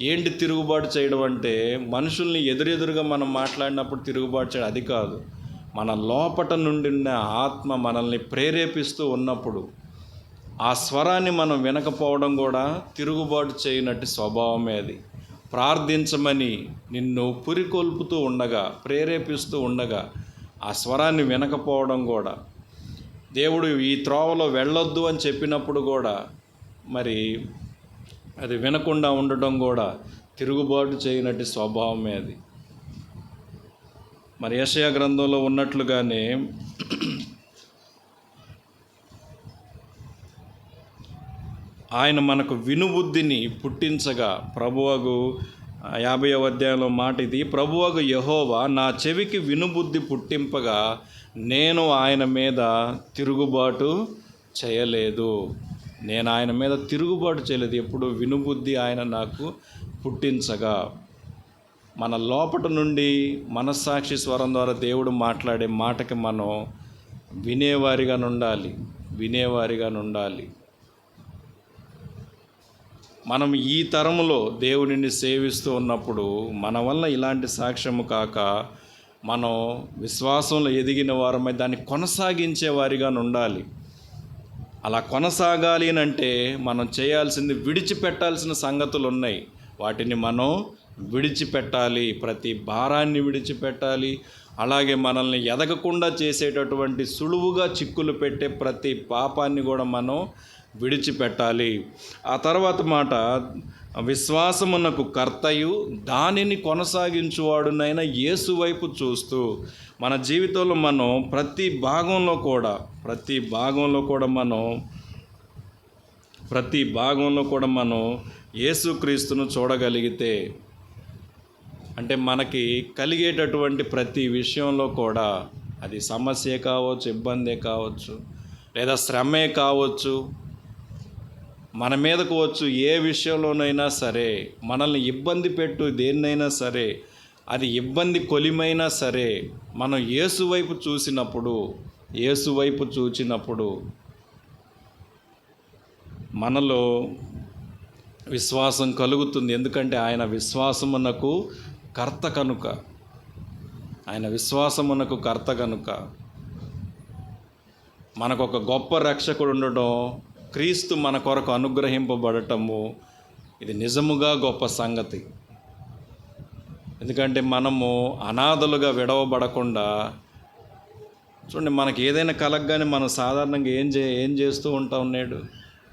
ఏంటి తిరుగుబాటు చేయడం అంటే, మనుషుల్ని ఎదురెదురుగా మనం మాట్లాడినప్పుడు తిరుగుబాటు చేయడం అది కాదు. మన లోపట నుండి ఉన్న ఆత్మ మనల్ని ప్రేరేపిస్తూ ఉన్నప్పుడు ఆ స్వరాన్ని మనం వినకపోవడం కూడా తిరుగుబాటు చేయనట్టు స్వభావమే అది. ప్రార్థించమని నిన్ను పురికొల్పుతూ ఉండగా, ప్రేరేపిస్తూ ఉండగా ఆ స్వరాన్ని వినకపోవడం కూడా, దేవుడు ఈ త్రోవలో వెళ్ళొద్దు అని చెప్పినప్పుడు కూడా మరి అది వినకుండా ఉండటం కూడా తిరుగుబాటు చేయనట్టు స్వభావమే అది. మరి యెషయా గ్రంథంలో ఉన్నట్లుగానే ఆయన మనకు వినుబుద్ధిని పుట్టించగా, ప్రభువగు 50వ అధ్యాయంలో మాట ఇది, ప్రభువగు యెహోవా నా చెవికి వినుబుద్ధి పుట్టింపగా నేను ఆయన మీద తిరుగుబాటు చేయలేదు. ఎప్పుడు వినుబుద్ధి ఆయన నాకు పుట్టించగా. మన లోపట నుండి మనస్సాక్షి స్వరం ద్వారా దేవుడు మాట్లాడే మాటకి మనం వినేవారిగా ఉండాలి. మనం ఈ తరములో దేవుడిని సేవిస్తూ ఉన్నప్పుడు మన వల్ల ఇలాంటి సాక్ష్యము కాక మనం విశ్వాసంలో ఎదిగిన వారమై దాన్ని కొనసాగించే వారిగా ఉండాలి. అలా కొనసాగాలి అంటే మనం చేయాల్సింది, విడిచిపెట్టాల్సిన సంగతులు ఉన్నాయి. వాటిని మనం విడిచిపెట్టాలి. ప్రతి భారాన్ని విడిచిపెట్టాలి. అలాగే మనల్ని ఎదగకుండా చేసేటటువంటి సులువుగా చిక్కులు పెట్టే ప్రతి పాపాన్ని కూడా మనం విడిచిపెట్టాలి. ఆ తర్వాత మాట, విశ్వాసమునకు కర్తయు దానిని కొనసాగించువాడునైన యేసు వైపు చూస్తూ మన జీవితంలో మనం ప్రతి భాగంలో కూడా మనం యేసుక్రీస్తును చూడగలిగితే, అంటే మనకి కలిగేటటువంటి ప్రతి విషయంలో కూడా, అది సమస్య కావచ్చు, ఇబ్బందే కావచ్చు, లేదా శ్రమే కావచ్చు, మన మీదకు వచ్చు ఏ విషయంలోనైనా సరే, మనల్ని ఇబ్బంది పెట్టు దేన్నైనా సరే, అది ఇబ్బంది కొలిమైనా సరే, మనం యేసు వైపు చూచినప్పుడు మనలో విశ్వాసం కలుగుతుంది. ఎందుకంటే ఆయన విశ్వాసమునకు కర్త కనుక మనకు ఒక గొప్ప రక్షకుడు ఉండడం, క్రీస్తు మన కొరకు అనుగ్రహింపబడటము, ఇది నిజముగా గొప్ప సంగతి. ఎందుకంటే మనము అనాథలుగా విడవబడకుండా, చూడండి, మనకి ఏదైనా కలగగానే మనం సాధారణంగా ఏం చేస్తూ ఉంటాం,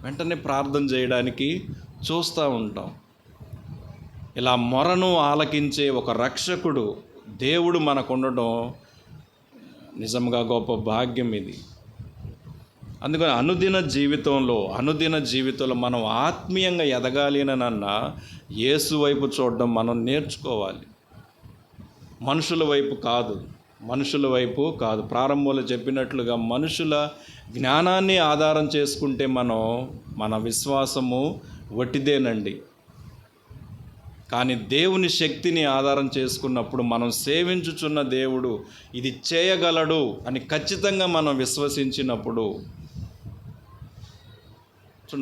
వెంటనే ప్రార్థన చేయడానికి చూస్తూ ఉంటాం. ఇలా మొరను ఆలకించే ఒక రక్షకుడు దేవుడు మనకు ఉండడం నిజంగా గొప్ప భాగ్యం ఇది. అందుకని అనుదిన జీవితంలో మనం ఆత్మీయంగా ఎదగాలి అన్న యేసు వైపు చూడడం మనం నేర్చుకోవాలి. మనుషుల వైపు కాదు. ప్రారంభంలో చెప్పినట్లుగా మనుషుల జ్ఞానాన్ని ఆధారం చేసుకుంటే మన విశ్వాసము వట్టిదేనండి. కానీ దేవుని శక్తిని ఆధారం చేసుకున్నప్పుడు, మనం సేవించుచున్న దేవుడు ఇది చేయగలడు అని ఖచ్చితంగా మనం విశ్వసించినప్పుడు,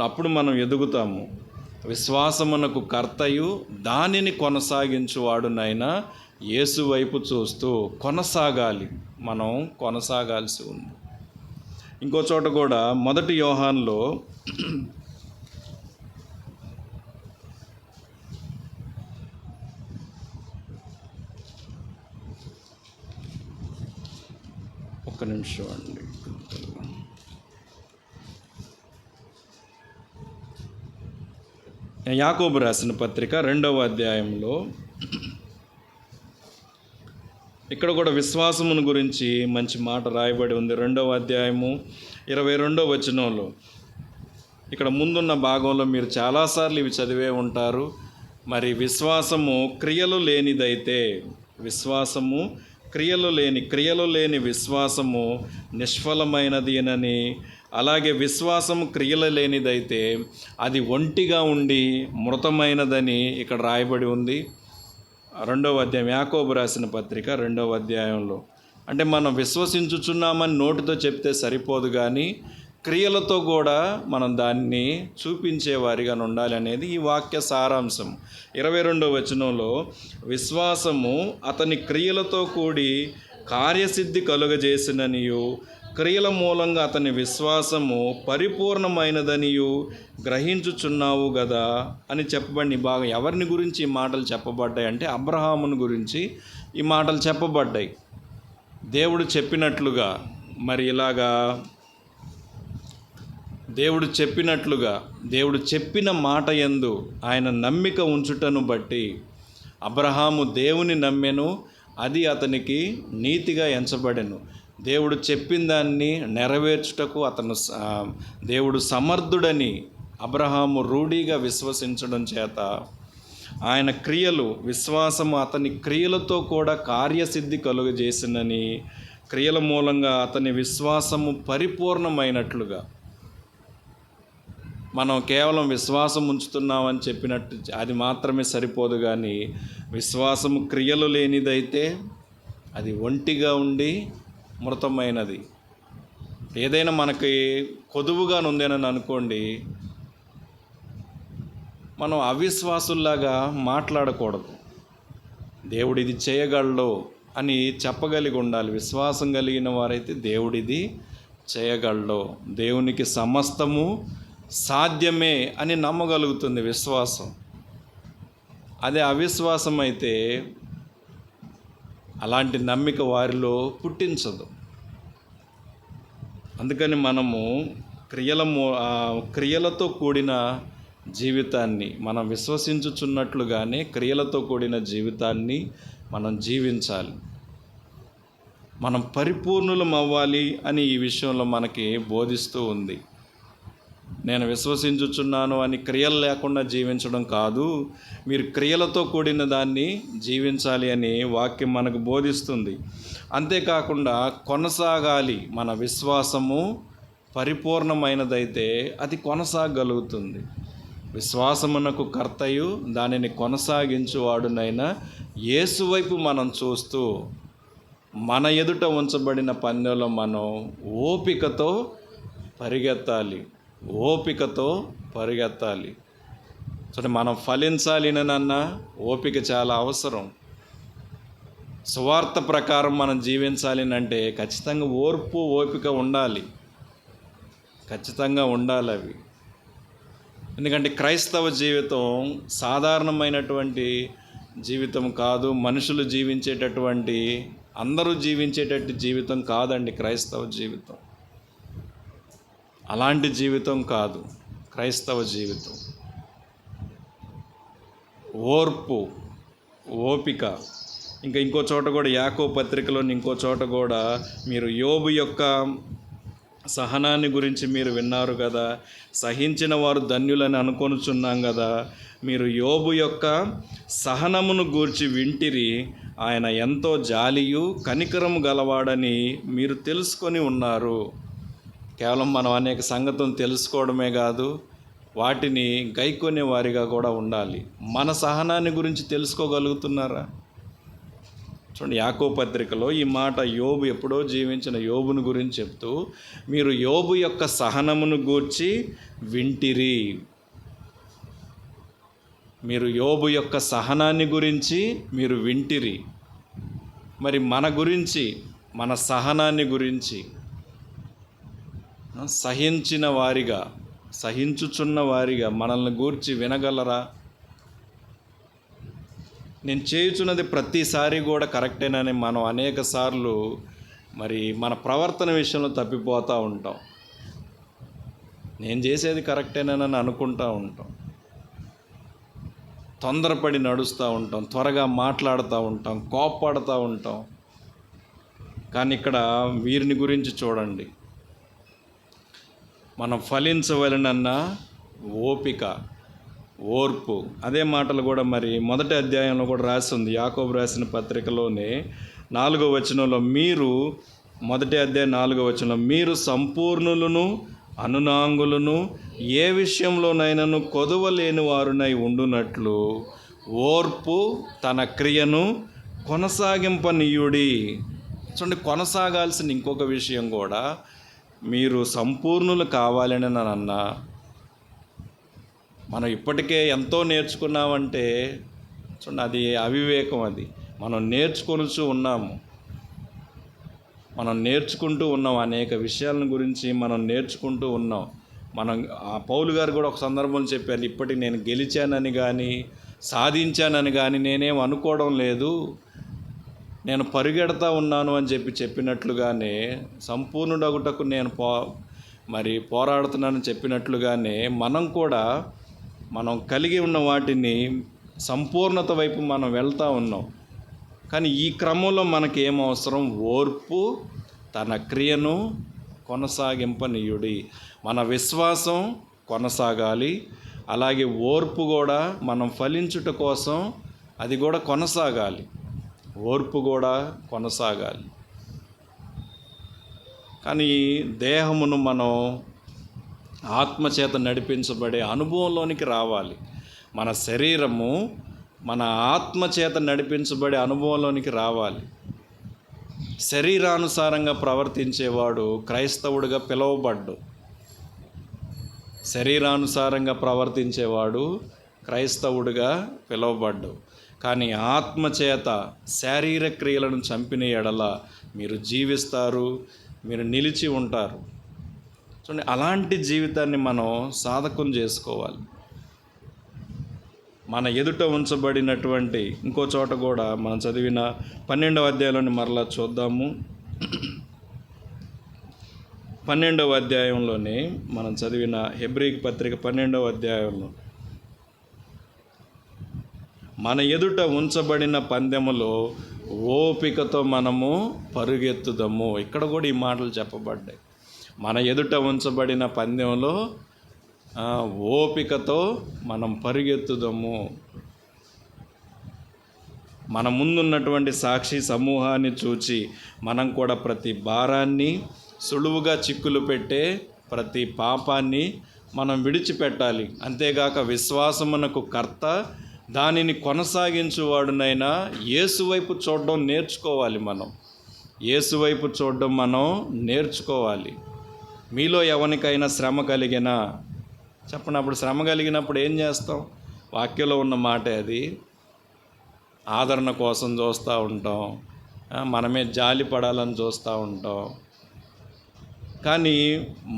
అప్పుడు మనం ఎదుగుతాము. విశ్వాసమునకు కర్తయు దానిని కొనసాగించువాడునైనా యేసు వైపు చూస్తూ మనం కొనసాగాల్సి ఉంది. ఇంకో చోట కూడా 1 యోహానులో ఒక్క నిమిషం అండి, యాకోబు రాసిన పత్రిక 2వ అధ్యాయంలో ఇక్కడ కూడా విశ్వాసమును గురించి మంచి మాట రాయబడి ఉంది. 2వ అధ్యాయము 22వ వచనంలో, ఇక్కడ ముందున్న భాగంలో మీరు చాలాసార్లు ఇవి చదివే ఉంటారు. మరి విశ్వాసము క్రియలు లేని విశ్వాసము నిష్ఫలమైనది అని అలాగే విశ్వాసం క్రియలు లేనిదైతే అది ఒంటిగా ఉండి మృతమైనదని ఇక్కడ రాయబడి ఉంది. 2వ అధ్యాయం, యాకోబు రాసిన పత్రిక 2వ అధ్యాయంలో. అంటే మనం విశ్వసించుచున్నామని నోటితో చెప్తే సరిపోదు, కానీ క్రియలతో కూడా మనం దాన్ని చూపించేవారిగా ఉండాలి అనేది ఈ వాక్య సారాంశం. 22వ వచనంలో విశ్వాసము అతని క్రియలతో కూడి కార్యసిద్ధి కలుగజేసిననియు, క్రియల మూలంగా అతని విశ్వాసము పరిపూర్ణమైనదనియు గ్రహించుచున్నావు గదా అని చెప్పబడి బాగా ఎవరిని గురించి ఈ మాటలు చెప్పబడ్డాయి అంటే అబ్రహామును గురించి ఈ మాటలు చెప్పబడ్డాయి. దేవుడు చెప్పినట్లుగా, మరి ఇలాగా దేవుడు చెప్పిన మాట యందు ఆయన నమ్మిక ఉంచుటను బట్టి అబ్రహాము దేవుని నమ్మెను, అది అతనికి నీతిగా ఎంచబడెను. దేవుడు చెప్పిన దాన్ని నెరవేర్చుటకు దేవుడు సమర్థుడని అబ్రహాము రూఢిగా విశ్వసించడం చేత ఆయన క్రియలు, విశ్వాసము అతని క్రియలతో కూడా కార్యసిద్ధి కలుగజేసినని, క్రియల మూలంగా అతని విశ్వాసము పరిపూర్ణమైనట్లుగా. మనం కేవలం విశ్వాసం ఉంచుతున్నామని చెప్పినట్టు అది మాత్రమే సరిపోదు, కానీ విశ్వాసము క్రియలు లేనిదైతే అది ఒంటిగా ఉండి మృతమైనది. ఏదైనా మనకి కొదువుగా ఉందేనని అనుకోండి, మనం అవిశ్వాసుల్లాగా మాట్లాడకూడదు. దేవుడు ఇది చేయగలడు అని చెప్పగలిగి ఉండాలి. విశ్వాసం కలిగిన వారైతే దేవుడిది చేయగలడు, దేవునికి సమస్తము సాధ్యమే అని నమ్మగలుగుతుంది విశ్వాసం. అదే అవిశ్వాసం అయితే అలాంటి నమ్మిక వారిలో పుట్టించదు. అందుకని మనము క్రియలతో కూడిన జీవితాన్ని, మనం విశ్వసించుచున్నట్లుగానే క్రియలతో కూడిన జీవితాన్ని మనం జీవించాలి. మనం పరిపూర్ణులం అవ్వాలి అని ఈ విషయంలో మనకి బోధిస్తూ ఉంది. నేను విశ్వసించుచున్నాను అని క్రియలు లేకుండా జీవించడం కాదు, మీరు క్రియలతో కూడిన దాన్ని జీవించాలి అని వాక్యం మనకు బోధిస్తుంది. అంతేకాకుండా కొనసాగాలి. మన విశ్వాసము పరిపూర్ణమైనదైతే అది కొనసాగలుగుతుంది. విశ్వాసమునకు కర్తయు దానిని కొనసాగించువాడునైనా యేసు వైపు మనం చూస్తూ మన ఎదుట ఉంచబడిన పందెంలో మనం ఓపికతో పరిగెత్తాలి. సో మనం ఫలించాలినన్నా ఓపిక చాలా అవసరం. సువార్త ప్రకారం మనం జీవించాలినంటే ఖచ్చితంగా ఓపిక ఉండాలి, ఖచ్చితంగా ఉండాలి అవి. ఎందుకంటే క్రైస్తవ జీవితం సాధారణమైనటువంటి జీవితం కాదు, మనుషులు జీవించేటటువంటి, అందరూ జీవించేటటువంటి జీవితం కాదండి క్రైస్తవ జీవితం. అలాంటి జీవితం కాదు క్రైస్తవ జీవితం. ఓపిక. ఇంకో చోట కూడా యాకోబు పత్రికలోని ఇంకో చోట కూడా మీరు యోబు యొక్క సహనాన్ని గురించి మీరు విన్నారు కదా, సహించిన వారు ధన్యులని అనుకొనుచున్నాం కదా, మీరు యోబు యొక్క సహనమును గూర్చి వింటిరి, ఆయన ఎంతో జాలియు కనికరము గలవాడని మీరు తెలుసుకొని ఉన్నారు. కేవలం మనం అనేక సంగతులను తెలుసుకోవడమే కాదు, వాటిని గైకొనే వారిగా కూడా ఉండాలి. మన సహనాన్ని గురించి తెలుసుకోగలుగుతున్నారా? చూడండి, యాకోబు పత్రికలో ఈ మాట యోబు ఎప్పుడో జీవించిన యోబును గురించి చెప్తూ, మీరు యోబు యొక్క సహనమును గూర్చి వింటిరి. మీరు యోబు యొక్క సహనాన్ని గురించి మీరు వింటిరి. మరి మన గురించి, మన సహనాన్ని గురించి సహించుచున్న వారిగా మనల్ని గూర్చి వినగలరా? నేను చేయుచున్నది ప్రతిసారి కూడా కరెక్టేనని మనం అనేక సార్లు మరి మన ప్రవర్తన విషయంలో తప్పిపోతూ ఉంటాం. నేను చేసేది కరెక్టేనని అనుకుంటూ ఉంటాం, తొందరపడి నడుస్తూ ఉంటాం, త్వరగా మాట్లాడుతూ ఉంటాం, కోప్పడుతూ ఉంటాం. కానీ ఇక్కడ వీరిని గురించి చూడండి, మనం ఫలించవలనన్న ఓర్పు. అదే మాటలు కూడా మరి 1వ అధ్యాయంలో కూడా రాసి ఉంది. యాకోబు రాసిన పత్రికలోనే 4వ వచనంలో, 1వ అధ్యాయం 4వ వచనంలో, మీరు సంపూర్ణులను అనునాంగులను ఏ విషయంలోనైనాను కొదవలేని వారునై ఉండునట్లు ఓర్పు తన క్రియను కొనసాగింపనీయుడి. చూడండి, కొనసాగాల్సిన ఇంకొక విషయం కూడా, మీరు సంపూర్ణులు కావాలని అన్నా, మనం ఇప్పటికే ఎంతో నేర్చుకున్నామంటే చూడండి, అది అవివేకం. అది మనం నేర్చుకొనుచు ఉన్నాము, మనం నేర్చుకుంటూ ఉన్నాం, అనేక విషయాలను గురించి మనం నేర్చుకుంటూ ఉన్నాం. మనం పౌలు గారు కూడా ఒక సందర్భంలో చెప్పారు, ఇప్పటికి నేను గెలిచానని కానీ సాధించానని కానీ నేనేం అనుకోవడం లేదు, నేను పరిగెడతా ఉన్నాను అని చెప్పినట్లుగానే సంపూర్ణుడగుటకు నేను పోరాడుతున్నానని చెప్పినట్లుగానే మనం కూడా మనం కలిగి ఉన్న వాటిని సంపూర్ణత వైపు మనం వెళ్తూ ఉన్నాం. కానీ ఈ క్రమంలో మనకి ఏం అవసరం? ఓర్పు తన క్రియను కొనసాగింపనీయుడి. మన విశ్వాసం కొనసాగాలి, అలాగే ఓర్పు కూడా మనం ఫలించుట కోసం అది కూడా కొనసాగాలి, ఓర్పు కూడా కొనసాగాలి. కానీ దేహమును మనం ఆత్మచేత నడిపించబడే అనుభవంలోనికి రావాలి. మన శరీరము మన ఆత్మచేత నడిపించబడే అనుభవంలోనికి రావాలి. శరీరానుసారంగా ప్రవర్తించేవాడు క్రైస్తవుడిగా పిలువబడ్డు. శరీరానుసారంగా ప్రవర్తించేవాడు క్రైస్తవుడిగా పిలువబడ్డు. కానీ ఆత్మచేత శారీరక క్రియలను చంపిన ఎడల మీరు జీవిస్తారు, మీరు నిలిచి ఉంటారు. చూడండి, అలాంటి జీవితాన్ని మనం సాధకం చేసుకోవాలి. మన ఎదుట ఉంచబడినటువంటి ఇంకో చోట కూడా మనం చదివిన 12వ అధ్యాయంలోని మరలా చూద్దాము. 12వ అధ్యాయంలోనే మనం చదివిన హెబ్రీకి పత్రిక 12వ అధ్యాయంలో, మన ఎదుట ఉంచబడిన పందెములో ఓపికతో మనము పరుగెత్తుదము. ఇక్కడ కూడా ఈ మాటలు చెప్పబడ్డాయి. మన ఎదుట ఉంచబడిన పందెంలో ఓపికతో మనం పరిగెత్తుదము. మన ముందున్నటువంటి సాక్షి సమూహాన్ని చూచి మనం కూడా ప్రతి భారాన్ని, సులువుగా చిక్కులు పెట్టే ప్రతి పాపాన్ని మనం విడిచిపెట్టాలి. అంతేగాక విశ్వాసమునకు కర్త, దానిని కొనసాగించువాడునైనా యేసు వైపు చూడడం నేర్చుకోవాలి. మనం యేసు వైపు చూడడం మనం నేర్చుకోవాలి. మీలో ఎవరికైనా శ్రమ కలిగినా చెప్పండి. అప్పుడు శ్రమ కలిగినప్పుడు ఏం చేస్తాం? వాక్యంలో ఉన్న మాటే అది. ఆదరణ కోసం చూస్తూ ఉంటాం, మనమే జాలి పడాలని చూస్తూ ఉంటాం. కానీ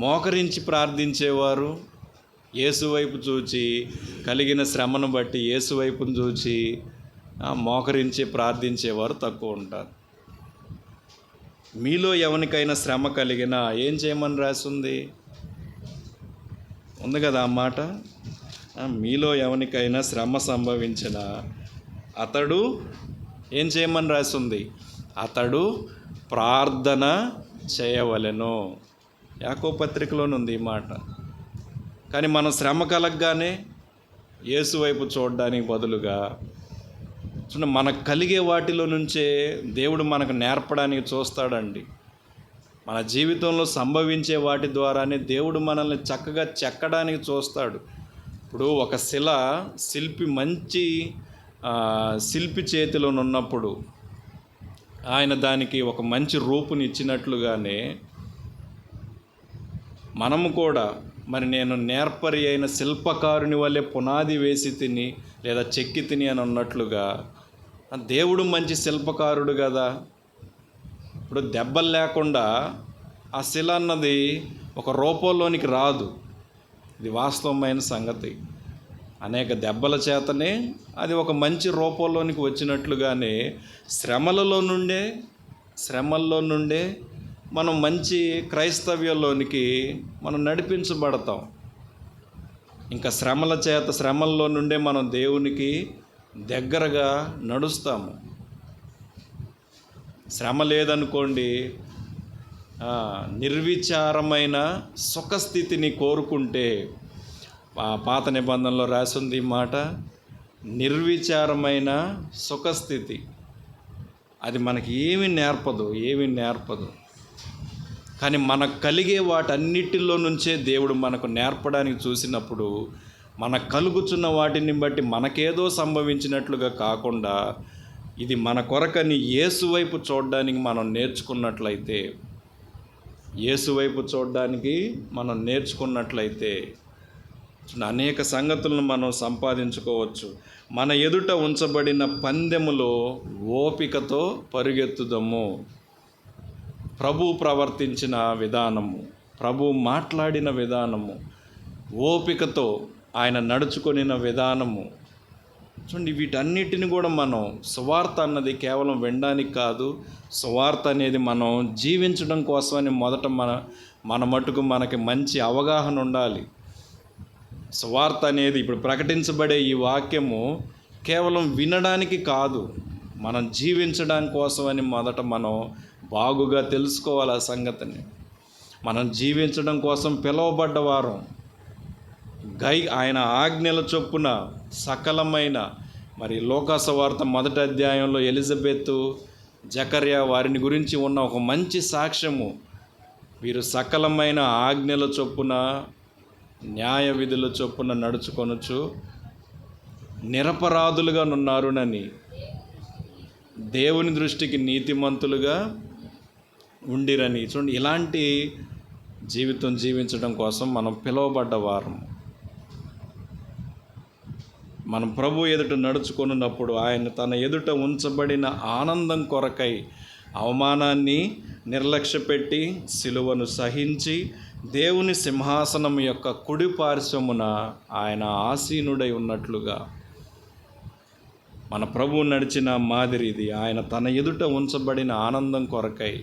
మోకరించి ప్రార్థించేవారు, యేసు వైపు చూచి, కలిగిన శ్రమను బట్టి యేసు వైపును చూచి మోకరించి ప్రార్థించేవారు తక్కువ ఉంటారు. మీలో ఎవరికైనా శ్రమ కలిగినా ఏం చేయమని రాసింది? ఉంది కదా ఆ మాట. మీలో ఎవరికైనా శ్రమ సంభవించిన అతడు ఏం చేయమని రాసింది? అతడు ప్రార్థన చేయవలెను. యాకోబు పత్రికలోనుంది ఈ మాట. కానీ మనం శ్రమ కలగగానే యేసు వైపు చూడడానికి బదులుగా మనకు కలిగే వాటిలో నుంచే దేవుడు మనకు నేర్పడానికి చూస్తాడండి. మన జీవితంలో సంభవించే వాటి ద్వారానే దేవుడు మనల్ని చక్కగా చెక్కడానికి చూస్తాడు. ఇప్పుడు ఒక మంచి శిల్పి చేతిలో ఉన్నప్పుడు ఆయన దానికి ఒక మంచి రూపుని ఇచ్చినట్లుగానే మనము కూడా మరి నేను నేర్పరి అయిన శిల్పకారుని వల్లే పునాది వేసి తిని లేదా చెక్కి తిని అని అన్నట్లుగా దేవుడు మంచి శిల్పకారుడు కదా. ఇప్పుడు దెబ్బలు లేకుండా ఆ శిల అన్నది ఒక రూపంలోనికి రాదు. ఇది వాస్తవమైన సంగతి. అనేక దెబ్బల చేతనే అది ఒక మంచి రూపంలోనికి వచ్చినట్లుగానే శ్రమల్లో నుండే మనం మంచి క్రైస్తవ్యంలోనికి మనం నడిపించబడతాం. ఇంకా శ్రమల్లో నుండే మనం దేవునికి దగ్గరగా నడుస్తాము. శ్రమ లేదనుకోండి, నిర్విచారమైన సుఖస్థితిని కోరుకుంటే, పాత నిబంధనలో రాసింది ఈ మాట, నిర్విచారమైన సుఖస్థితి అది మనకి ఏమీ నేర్పదు. కానీ మనకు కలిగే వాటన్నిటిలో నుంచే దేవుడు మనకు నేర్పడానికి చూసినప్పుడు, మనకు కలుగుచున్న వాటిని బట్టి మనకేదో సంభవించినట్లుగా కాకుండా, ఇది మన కొరకని యేసు వైపు చూడడానికి మనం నేర్చుకున్నట్లయితే, యేసు వైపు చూడడానికి మనం నేర్చుకున్నట్లయితే అనేక సంగతులను మనం సంపాదించుకోవచ్చు. మన ఎదుట ఉంచబడిన పందెములో ఓపికతో పరుగెత్తుదము. ప్రభు ప్రవర్తించిన విధానము, ప్రభు మాట్లాడిన విధానము, ఓపికతో ఆయన నడుచుకొనిన విధానము చూడండి. వీటన్నిటిని కూడా మనం, సువార్త అన్నది కేవలం వినడానికి కాదు, సువార్త అనేది మనం జీవించడం కోసమని మొదట మన మటుకు మనకి మంచి అవగాహన ఉండాలి. సువార్త అనేది ఇప్పుడు ప్రకటించబడే ఈ వాక్యము కేవలం వినడానికి కాదు, మనం జీవించడం కోసమని మొదట మనం బాగుగా తెలుసుకోవాలి ఆ సంగతిని. మనం జీవించడం కోసం పిలువబడ్డవారం. ఆయన ఆజ్ఞల చొప్పున సకలమైన, మరి లోకాసువార్త 1వ అధ్యాయంలో ఎలిజబెత్, జకర్యా వారిని గురించి ఉన్న ఒక మంచి సాక్ష్యము. వీరు సకలమైన ఆజ్ఞల చొప్పున, న్యాయ విధుల చొప్పున నడుచుకొనొచ్చు నిరపరాధులుగా నున్నారునని, దేవుని దృష్టికి నీతిమంతులుగా ఉండిరని. చూడండి, ఇలాంటి జీవితం జీవించడం కోసం మనం పిలువబడ్డవారం. మనం ప్రభు ఎదుట నడుచుకొనున్నప్పుడు ఆయన తన ఎదుట ఉంచబడిన ఆనందం కొరకై అవమానాన్ని నిర్లక్ష్యపెట్టి సిలువను సహించి దేవుని సింహాసనం యొక్క కుడి పార్శ్వమున ఆయన ఆసీనుడై ఉన్నట్లుగా మన ప్రభువు నడిచిన మాదిరి ఇది. ఆయన తన ఎదుట ఉంచబడిన ఆనందం కొరకై,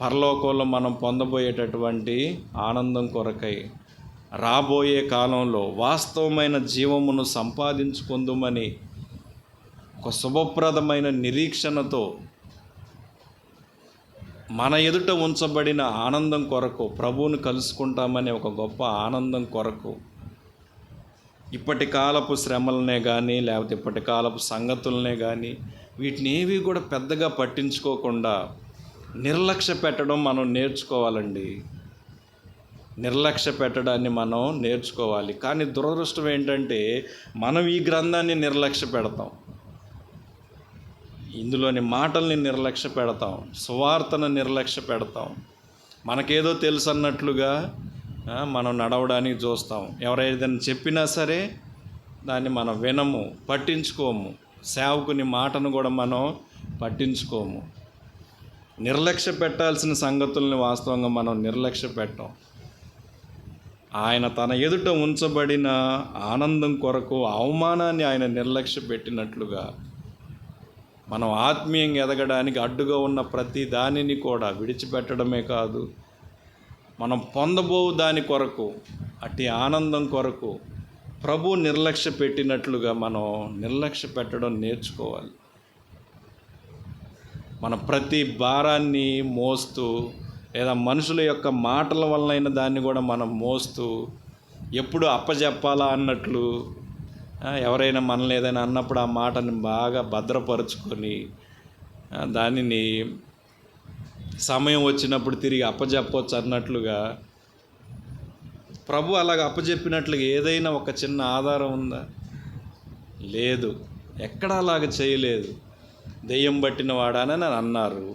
పరలోకంలో మనం పొందబోయేటటువంటి ఆనందం కొరకై, రాబోయే కాలంలో వాస్తవమైన జీవమును సంపాదించుకుందుమని ఒక శుభప్రదమైన నిరీక్షణతో మన ఎదుట ఉంచబడిన ఆనందం కొరకు, ప్రభువును కలుసుకుంటామనే ఒక గొప్ప ఆనందం కొరకు ఇప్పటి కాలపు శ్రమలనే కానీ, లేకపోతే ఇప్పటి కాలపు సంగతులనే కానీ, వీటిని ఏవి కూడా పెద్దగా పట్టించుకోకుండా నిర్లక్ష్య పెట్టడం మనం నేర్చుకోవాలండి. నిర్లక్ష్య పెట్టడాన్ని మనం నేర్చుకోవాలి. కానీ దురదృష్టం ఏంటంటే, మనం ఈ గ్రంథాన్ని నిర్లక్ష్య పెడతాం, ఇందులోని మాటల్ని నిర్లక్ష్య పెడతాం, సువార్తను నిర్లక్ష్య పెడతాం. మనకేదో తెలుసు అన్నట్లుగా మనం నడవడానికి చూస్తాం. ఎవరైనా చెప్పినా సరే దాన్ని మనం వినము, పట్టించుకోము. సేవకుని మాటను కూడా మనం పట్టించుకోము. నిర్లక్ష్య పెట్టాల్సిన సంగతుల్ని వాస్తవంగా మనం నిర్లక్ష్య పెట్టాం. ఆయన తన ఎదుట ఉంచబడిన ఆనందం కొరకు అవమానాన్ని ఆయన నిర్లక్ష్య పెట్టినట్లుగా, మనం ఆత్మీయంగా ఎదగడానికి అడ్డుగా ఉన్న ప్రతి దానిని కూడా విడిచిపెట్టడమే కాదు, మనం పొందబో దాని కొరకు, అట్టి ఆనందం కొరకు ప్రభు నిర్లక్ష్య పెట్టినట్లుగా మనం నిర్లక్ష్య పెట్టడం నేర్చుకోవాలి. మన ప్రతి భారాన్ని మోస్తూ, లేదా మనుషుల యొక్క మాటల వలనైన దాన్ని కూడా మనం మోస్తూ, ఎప్పుడు అప్పజెప్పాలా అన్నట్లు, ఎవరైనా మనల్ని ఏదైనా అన్నప్పుడు ఆ మాటని బాగా భద్రపరుచుకొని దానిని సమయం వచ్చినప్పుడు తిరిగి అప్పజెప్పవచ్చు అన్నట్లుగా, ప్రభు అలాగ అప్పజెప్పినట్లుగా ఏదైనా ఒక చిన్న ఆధారం ఉందా? లేదు, ఎక్కడ అలాగ చేయలేదు. దెయ్యం పట్టిన వాడానని అన్నారు,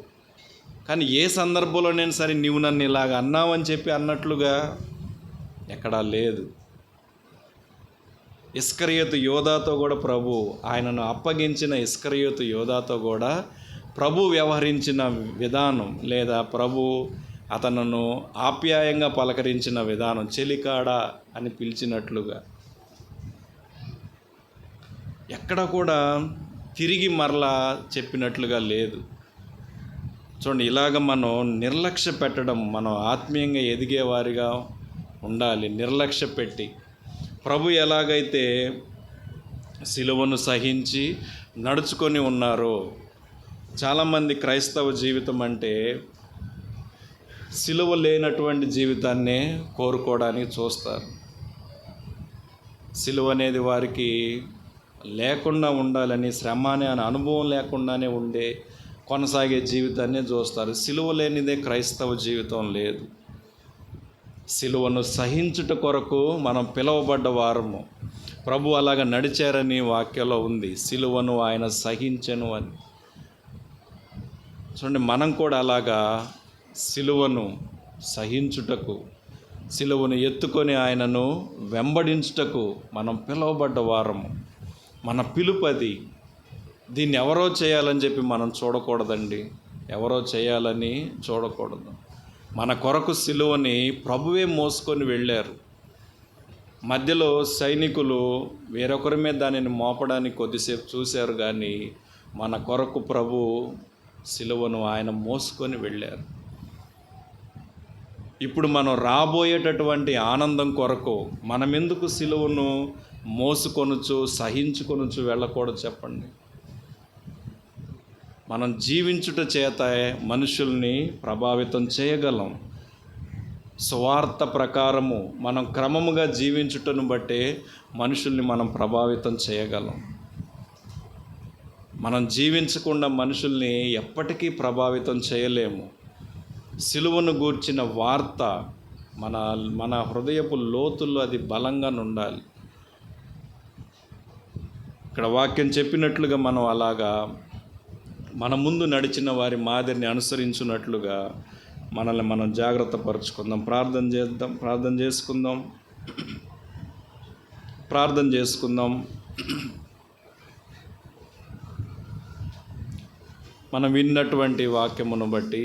కానీ ఏ సందర్భంలోనైనా సరే నీవు నన్ను ఇలాగ అన్నావని చెప్పి అన్నట్లుగా ఎక్కడా లేదు. ఇస్కరియోతు యోధాతో కూడా ప్రభు, ఆయనను అప్పగించిన ఇస్కరియోతు యోధాతో కూడా ప్రభు వ్యవహరించిన విధానం, లేదా ప్రభు అతనును ఆప్యాయంగా పలకరించిన విధానం, చెలికాడా అని పిలిచినట్లుగా ఎక్కడ కూడా తిరిగి మరలా చెప్పినట్లుగా లేదు. చూడండి, ఇలాగ మనం నిర్లక్ష్య పెట్టడం, మనం ఆత్మీయంగా ఎదిగేవారిగా ఉండాలి. నిర్లక్ష్య పెట్టి ప్రభు ఎలాగైతే సిలువను సహించి నడుచుకొని ఉన్నారో, చాలామంది క్రైస్తవ జీవితం అంటే సిలువ లేనటువంటి జీవితాన్నే కోరుకోవడానికి చూస్తారు. సిలువ అనేది వారికి లేకుండా ఉండాలని, శ్రమ అనే అనుభవం లేకుండానే ఉండే కొనసాగే జీవితాన్ని చూస్తారు. సిలువ లేనిదే క్రైస్తవ జీవితం లేదు. సిలువను సహించుట కొరకు మనం పిలువబడ్డ వారము. ప్రభు అలాగ నడిచారని వాక్యంలో ఉంది. సిలువను ఆయన సహించెను అని. చూడండి, మనం కూడా అలాగా సిలువను సహించుటకు, సిలువను ఎత్తుకొని ఆయనను వెంబడించుటకు మనం పిలువబడ్డ వారము. మన పిలుపది. దీన్ని ఎవరో చేయాలని చెప్పి మనం చూడకూడదండి. ఎవరో చేయాలని చూడకూడదు. మన కొరకు సిలువని ప్రభువే మోసుకొని వెళ్ళారు. మధ్యలో సైనికులు వేరొకరి మీద దానిని మోపడానికి కొద్దిసేపు చూశారు, కానీ మన కొరకు ప్రభు సిలువను ఆయన మోసుకొని వెళ్ళారు. ఇప్పుడు మనం రాబోయేటటువంటి ఆనందం కొరకు మనం ఎందుకు సిలువను మోసుకొనుచు సహించుకొనుచు వెళ్ళకూడదు చెప్పండి? మనం జీవించుట చేత మనుషుల్ని ప్రభావితం చేయగలం. సువార్త ప్రకారము మనం క్రమముగా జీవించుటను బట్టే మనుషుల్ని మనం ప్రభావితం చేయగలం. మనం జీవించకుండా మనుషుల్ని ఎప్పటికీ ప్రభావితం చేయలేము. సిలువను గూర్చిన వార్త మన హృదయపు లోతుల్లో అది బలంగా ఉండాలి. ఇక్కడ వాక్యం చెప్పినట్లుగా మనం అలాగా మన ముందు నడిచిన వారి మాదిరిని అనుసరించున్నట్లుగా మనల్ని మనం జాగ్రత్త పరుచుకుందాం. ప్రార్థన చేసుకుందాం. మనం విన్నటువంటి వాక్యమును బట్టి